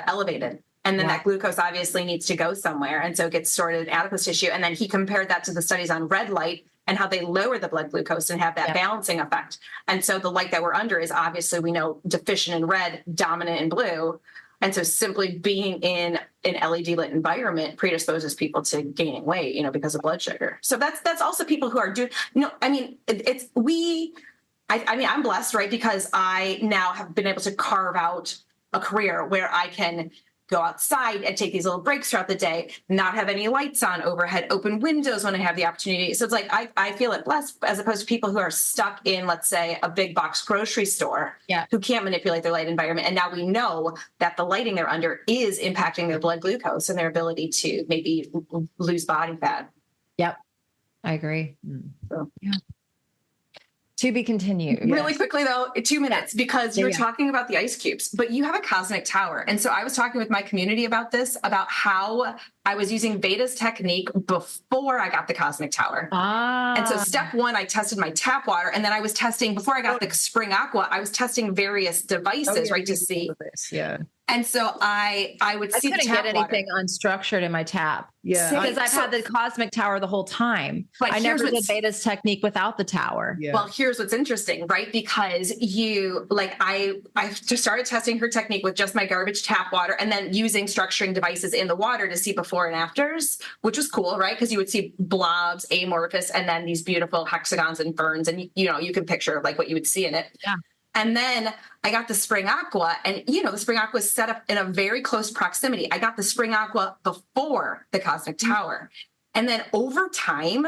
elevated. And then that glucose obviously needs to go somewhere. And so it gets stored in adipose tissue. And then he compared that to the studies on red light and how they lower the blood glucose and have that balancing effect. And so the light that we're under is obviously, we know, deficient in red, dominant in blue. And so simply being in an LED lit environment predisposes people to gaining weight, because of blood sugar. So that's also people who are doing, I'm blessed, right? Because I now have been able to carve out a career where I can go outside and take these little breaks throughout the day, not have any lights on overhead, open windows when I have the opportunity. So it's like, I feel it blessed as opposed to people who are stuck in, let's say, a big box grocery store who can't manipulate their light environment. And now we know that the lighting they're under is impacting their blood glucose and their ability to maybe lose body fat. Yep. I agree. To be continued. Really quickly though, 2 minutes, because you're talking about the ice cubes, but you have a cosmic tower. And so I was talking with my community about this, about how I was using Veda's technique before I got the cosmic tower. And so step one, I tested my tap water. And then I was testing, before I got the spring aqua, I was testing various devices, right, to see. Yeah. And so I would see couldn't the tap get anything unstructured in my tap. Yeah. Because I've had the cosmic tower the whole time. But I never did Veda's technique without the tower. Yeah. Well, here's what's interesting, right? Because I just started testing her technique with just my garbage tap water and then using structuring devices in the water to see before and afters, which was cool, right? Because you would see blobs, amorphous, and then these beautiful hexagons and ferns. And, you can picture like what you would see in it. Yeah. And then I got the spring aqua, and the spring aqua is set up in a very close proximity. I got the spring aqua before the cosmic tower. And then over time,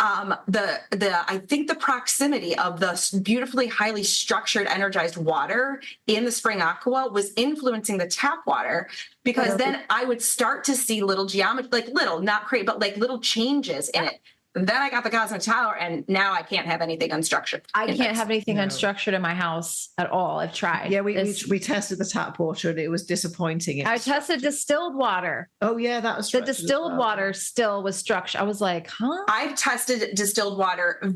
I think the proximity of the beautifully highly structured, energized water in the spring aqua was influencing the tap water, because then I would start to see little geometry, like little, not great, but like little changes in it. Then I got the cosmic tower, and now I can't have anything unstructured. I can't have anything unstructured in my house at all. I've tried. Yeah, we tested the tap water, and it was disappointing. I tested distilled water. Oh yeah, that was the distilled water still was structured. I was like, huh? I've tested distilled water test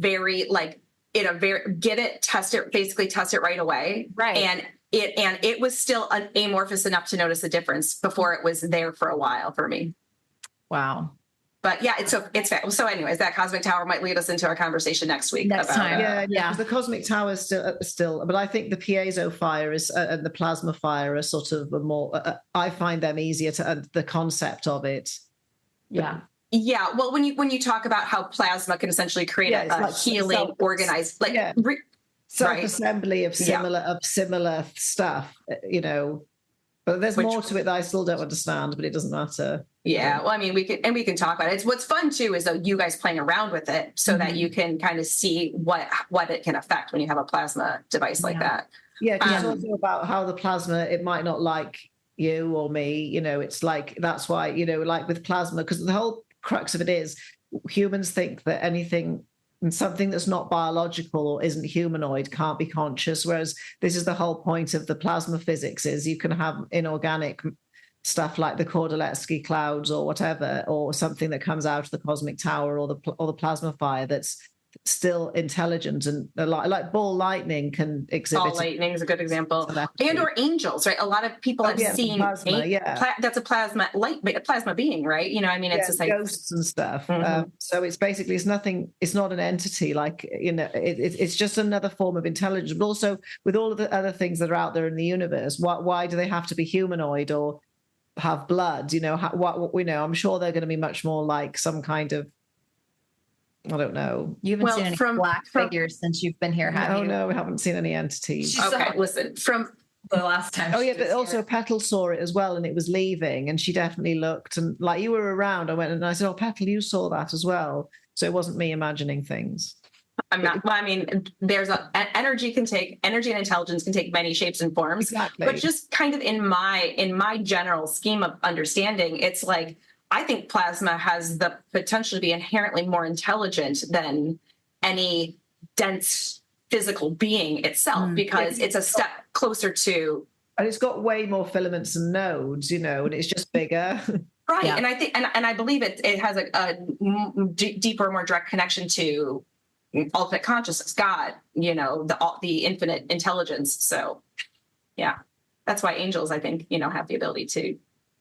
it right away. Right. And it was still amorphous enough to notice the difference before it was there for a while for me. Wow. But yeah, it's so anyways, that cosmic tower might lead us into our conversation next week. Next time. Yeah. The cosmic tower is still, but I think the piezo fire is and the plasma fire are sort of a more. I find them easier to the concept of it. Yeah. Yeah. Well, when you talk about how plasma can essentially create a like healing, organized, self-assembly of similar stuff, But there's more to it that I still don't understand, but it doesn't matter. Yeah. Well, I mean, we can talk about it. It's what's fun too, is though you guys playing around with it so that you can kind of see what it can affect when you have a plasma device like that. Yeah. It's also about how the plasma, it might not like you or me, it's like, that's why, like with plasma, because the whole crux of it is humans think that something that's not biological or isn't humanoid can't be conscious, whereas this is the whole point of the plasma physics, is you can have inorganic stuff like the Kordylewski clouds or whatever, or something that comes out of the cosmic tower or the plasma fire that's still intelligent, and like ball lightning can exhibit. Ball lightning is a good example, and or angels, right? A lot of people have seen plasma. That's a plasma being, right? It's just like ghosts and stuff. So it's basically it's not an entity, like it's just another form of intelligence. But also with all of the other things that are out there in the universe, why do they have to be humanoid or have blood? I'm sure they're going to be much more like some kind of, I don't know. You haven't seen any black figures since you've been here, have you? No, we haven't seen any entities. Okay, listen, from the last time. Oh, yeah, but also Petal saw it as well, and it was leaving, and she definitely looked, and like you were around, I went and I said, oh, Petal, you saw that as well. So it wasn't me imagining things. I'm not, well, I mean, there's energy and intelligence can take many shapes and forms, exactly. But just kind of in my general scheme of understanding, it's like, I think plasma has the potential to be inherently more intelligent than any dense physical being itself, because it's a step closer to. And it's got way more filaments and nodes, and it's just bigger. Right. Yeah. And I think, and I believe it has a deeper, more direct connection to ultimate consciousness, God, the infinite intelligence. So yeah, that's why angels, I think, have the ability to,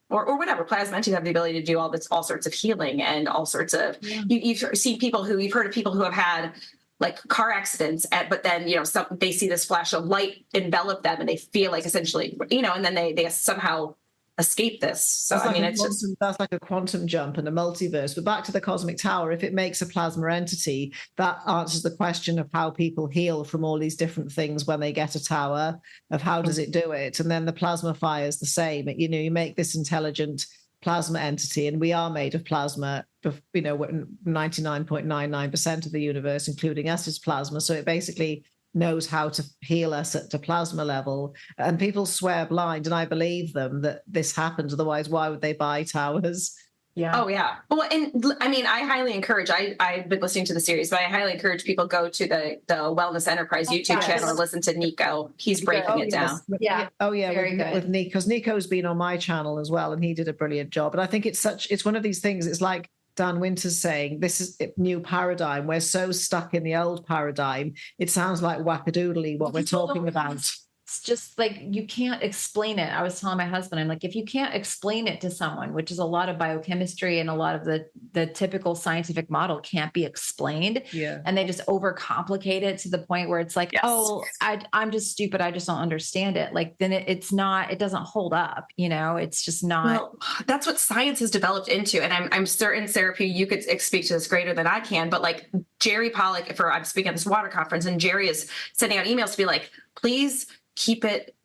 or whatever, plasma entities have the ability to do all sorts of healing and all sorts of, you've seen you've heard of people who have had like car accidents, but then, they see this flash of light envelop them and they feel like essentially, and then they somehow escape this. So that's like a quantum jump and a multiverse. But back to the cosmic tower, if it makes a plasma entity, that answers the question of how people heal from all these different things when they get a tower, of how does it do it. And then the plasma fire is the same. You make this intelligent plasma entity, and we are made of plasma. 99.99% of the universe, including us, is plasma. So it basically knows how to heal us at the plasma level. And people swear blind, and I believe them, that this happens. Otherwise, why would they buy towers? Yeah. Oh yeah. Well, and I mean, I highly encourage, I've been listening to the series, but I highly encourage people go to the Wellness Enterprise YouTube channel and listen to Nico. He's breaking it down. Yeah. Oh yeah. Very good. With Nico, because Nico's been on my channel as well, and he did a brilliant job. And I think it's one of these things. It's like Dan Winter's saying, this is a new paradigm. We're so stuck in the old paradigm. It sounds like wackadoodly what we're talking about. It's just like, you can't explain it. I was telling my husband, I'm like, if you can't explain it to someone, which is a lot of biochemistry and a lot of the typical scientific model can't be explained. Yeah. And they just overcomplicate it to the point where it's like, Yes. oh, I'm just stupid. I just don't understand it. Like, then it doesn't hold up. It's just not. Well, that's what science has developed into. And I'm certain, Sara Pugh, you could speak to this greater than I can, but like Jerry Pollack, I'm speaking at this water conference, and Jerry is sending out emails to be like, please keep it,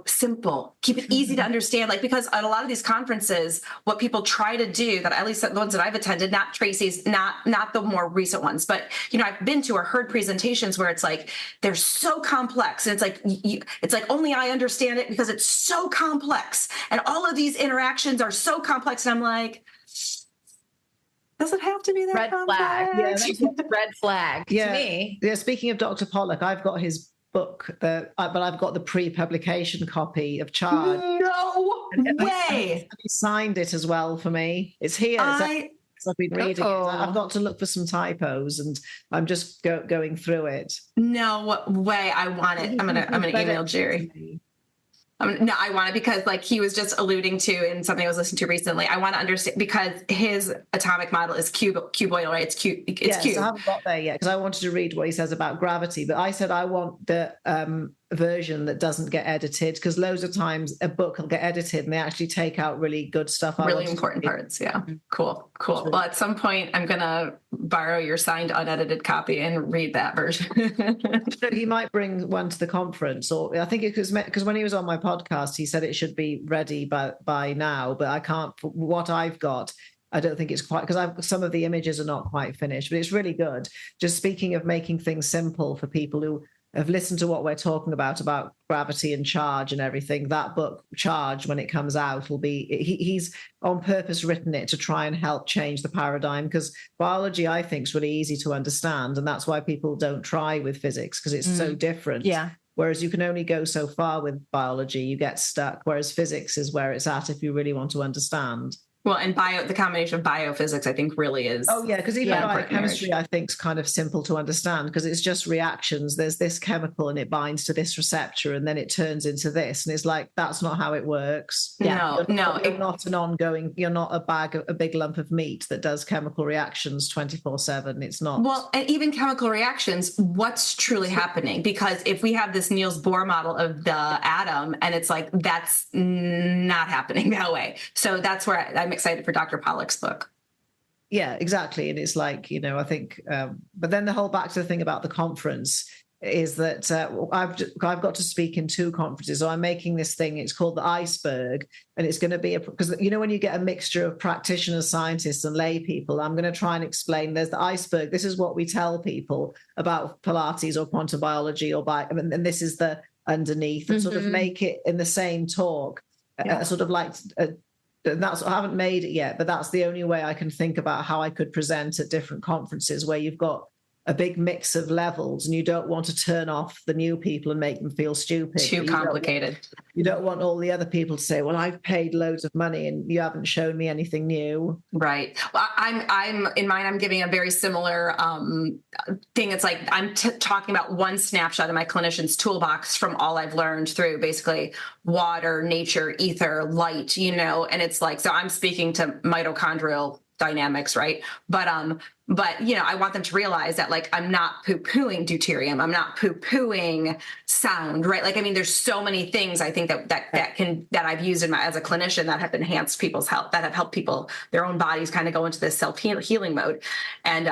simple, keep it easy to understand. Like, because at a lot of these conferences, what people try to do, that at least the ones that I've attended, not Tracy's, not the more recent ones, but, I've been to or heard presentations where it's like, they're so complex. And it's like, it's like, only I understand it because it's so complex. And all of these interactions are so complex. And I'm like, does it have to be that Red complex? flag. Yeah, red flag to me. Yeah. Speaking of Dr. Pollack, I've got his book, but I've got the pre-publication copy of Charge. No way! He signed it as well for me. It's here. I've been reading it. I've got to look for some typos, and I'm just going through it. No way! I want it. I'm gonna email Jerry. No, I want it because, like he was just alluding to in something I was listening to recently. I want to understand, because his atomic model is cuboidal, right? It's cube. Yes, I haven't got there yet because I wanted to read what he says about gravity, but I said I want the version that doesn't get edited, because loads of times a book will get edited and they actually take out really good stuff. Really important parts. Yeah. Cool. Well, at some point I'm going to borrow your signed unedited copy and read that version. He might bring one to the conference, or I think it was because when he was on my podcast, he said it should be ready by now, but I can't, what I've got, I don't think it's quite, because some of the images are not quite finished, but it's really good. Just speaking of making things simple for people who have listened to what we're talking about gravity and charge and everything, that book, Charge, when it comes out, will be, he's on purpose written it to try and help change the paradigm, because biology, I think, is really easy to understand. And that's why people don't try with physics, because it's so different. Yeah. Whereas you can only go so far with biology, you get stuck, whereas physics is where it's at if you really want to understand. Well, and the combination of biophysics, I think, really is. Oh, yeah, because even biochemistry, I think, is kind of simple to understand, because it's just reactions. There's this chemical and it binds to this receptor and then it turns into this. And it's like, that's not how it works. Yeah. You're not an ongoing, you're not a big lump of meat that does chemical reactions 24/7. It's not. Well, and even chemical reactions, what's truly happening? Because if we have this Niels Bohr model of the atom, and it's like, that's not happening that way. So that's where I'm excited for Dr. Pollack's book. Yeah, exactly. And it's like, I think, but then the whole back to the thing about the conference is that I've got to speak in 2 conferences. So I'm making this thing, it's called the Iceberg, and it's going to be, because when you get a mixture of practitioners, scientists and lay people, I'm going to try and explain, there's the iceberg. This is what we tell people about Pilates or quantum biology and this is the underneath, and sort of make it in the same talk, sort of like, I haven't made it yet, but that's the only way I can think about how I could present at different conferences, where you've got a big mix of levels and you don't want to turn off the new people and make them feel stupid. Too complicated. You don't want all the other people to say, well, I've paid loads of money and you haven't shown me anything new. Right. Well, I'm in mine, I'm giving a very similar thing. It's like, I'm talking about one snapshot of my clinician's toolbox from all I've learned through basically water, nature, ether, light, and it's like, so I'm speaking to mitochondrial dynamics, right? But I want them to realize that, like, I'm not poo-pooing deuterium. I'm not poo-pooing sound, right? Like, I mean, there's so many things I think that I've used as a clinician that have enhanced people's health, that have helped people, their own bodies kind of go into this self-healing mode. And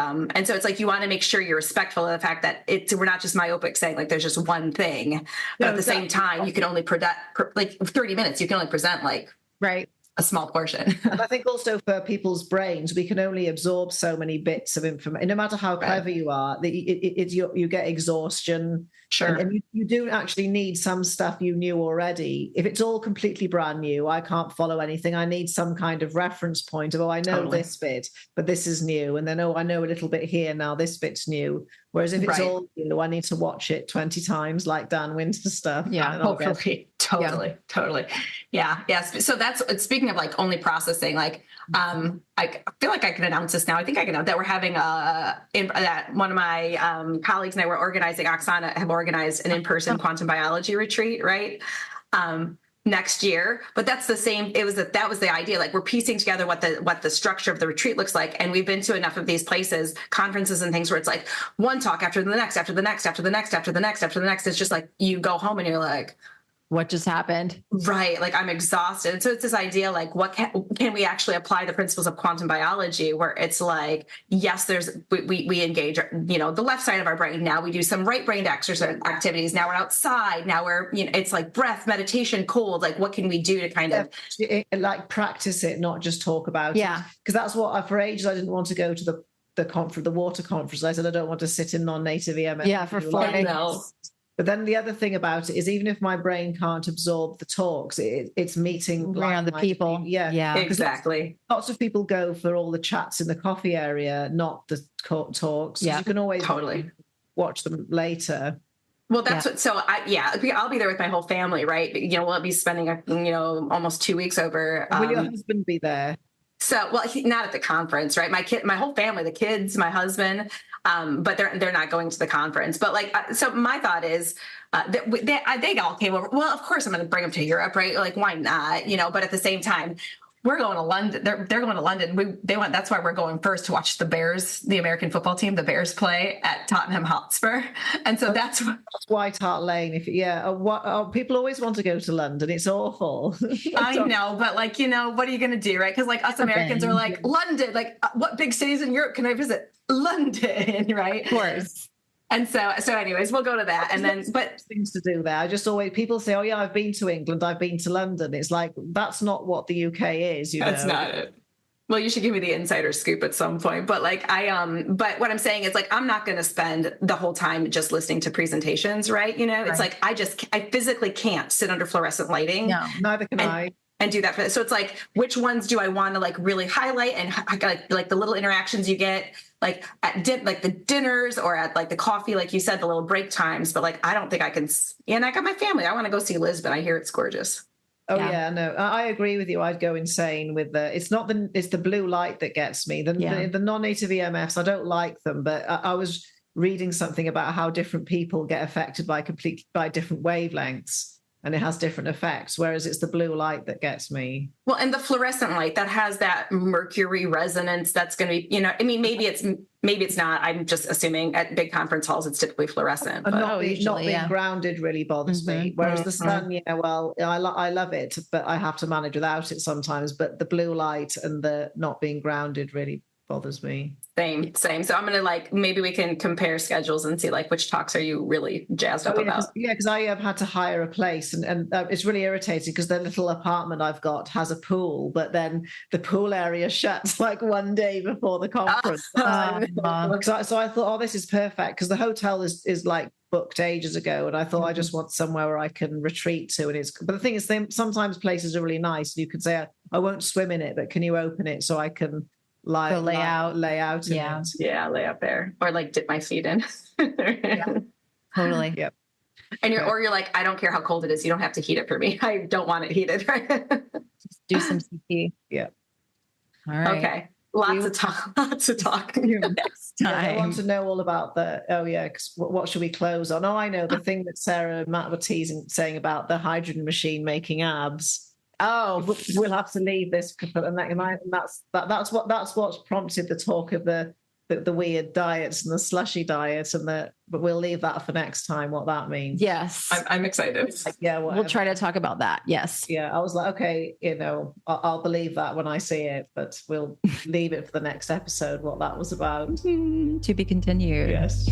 so it's like, you want to make sure you're respectful of the fact that we're not just myopic saying like, there's just one thing, but at the same time, you can only present like 30 minutes. You can only present like, right. a small portion. And I think also for people's brains, we can only absorb so many bits of information. No matter how clever you are, you get exhaustion. Sure. And you do actually need some stuff you knew already. If it's all completely brand new, I can't follow anything. I need some kind of reference point of, I know this bit, but this is new. And then, I know a little bit here now, this bit's new. Whereas if it's all new, I need to watch it 20 times like Dan Winter stuff. Yeah, hopefully. Totally. Yeah. Yes. So that's, speaking of like only processing, like, I feel like I can announce this now. I think I can know that we're having that one of my colleagues and I were organizing, Oksana, have organized an in-person quantum biology retreat, right? Next year, but that's the same. That was the idea. Like we're piecing together what the structure of the retreat looks like. And we've been to enough of these places, conferences and things where it's like one talk after the next, after the next, after the next, after the next, after the next. It's just like, you go home and you're like, what just happened? Right. Like I'm exhausted. And so it's this idea, like what can we actually apply the principles of quantum biology where it's like, yes, we engage, the left side of our brain. Now we do some right brain exercise activities. Now we're outside. Now we're, it's like breath, meditation, cold. Like what can we do to kind of like practice it, not just talk about it? Because that's what for ages, I didn't want to go to the water conference. I said, I don't want to sit in non-native EMF. Yeah. For 4 days. But then the other thing about it is even if my brain can't absorb the talks, it's meeting around the people. Yeah, exactly. Lots of people go for all the chats in the coffee area, not the talks. Yeah, you can always totally watch them later. Well, that's what. So I'll be there with my whole family, right? We'll be spending almost 2 weeks over. Will your husband be there? So, well, not at the conference, right? My whole family, the kids, my husband. But they're not going to the conference. But so my thought is they all came over. Well, of course I'm going to bring them to Europe, right? Like, why not? But at the same time, we're going to London. They're going to London. That's why we're going first to watch the Bears, the American football team, the Bears play at Tottenham Hotspur. And so that's White Hart Lane. People always want to go to London. It's awful. I know, but what are you going to do, right? Because us Americans are like, London, what big cities in Europe can I visit? London, right? Of course. And so anyways, we'll go to that. And then, but things to do there. I just always, people say, oh yeah, I've been to England, I've been to London. It's like, that's not what the UK is, That's not it. Well, you should give me the insider scoop at some point. But but what I'm saying is I'm not going to spend the whole time just listening to presentations, right? It's like, I physically can't sit under fluorescent lighting. No, neither can I. And do that. So it's like, which ones do I want to really highlight and like the little interactions you get at the dinners or at the coffee, like you said, the little break times. But I don't think I can. And I got my family. I want to go see Lisbon. I hear it's gorgeous. Oh yeah, no, I agree with you. I'd go insane with it's the blue light that gets me. The non-native EMFs, I don't like them, but I was reading something about how different people get affected by different wavelengths. And it has different effects, whereas it's the blue light that gets me. Well, and the fluorescent light that has that mercury resonance, that's going to be, maybe it's not. I'm just assuming at big conference halls, it's typically fluorescent. But not being grounded really bothers me. Whereas the sun, I love it, but I have to manage without it sometimes. But the blue light and the not being grounded really bothers me. Same. So I'm going to maybe we can compare schedules and see which talks are you really jazzed up about? Because I have had to hire a place and it's really irritating because the little apartment I've got has a pool, but then the pool area shuts one day before the conference. So I thought, this is perfect because the hotel is booked ages ago, and I thought I just want somewhere where I can retreat to. But the thing is, sometimes places are really nice. You could say, I won't swim in it, but can you open it so I can lay out in it. Yeah, lay out there or dip my feet in. Totally. Yep. And you're like, I don't care how cold it is, you don't have to heat it for me. I don't want it heated. Right? Just do some CT. Yeah. All right. Okay. Lots of talk next time. I want to know all about because what should we close on? I know the thing that Sarah and Matt were saying about the hydrogen machine making abs. Oh, we'll have to leave this, and that's what's prompted the talk of the weird diets and the slushy diet, but we'll leave that for next time. What that means? Yes, I'm excited. We'll try to talk about that. Yes. Yeah, I was like, okay, I'll believe that when I see it, but we'll leave it for the next episode. What that was about. To be continued. Yes.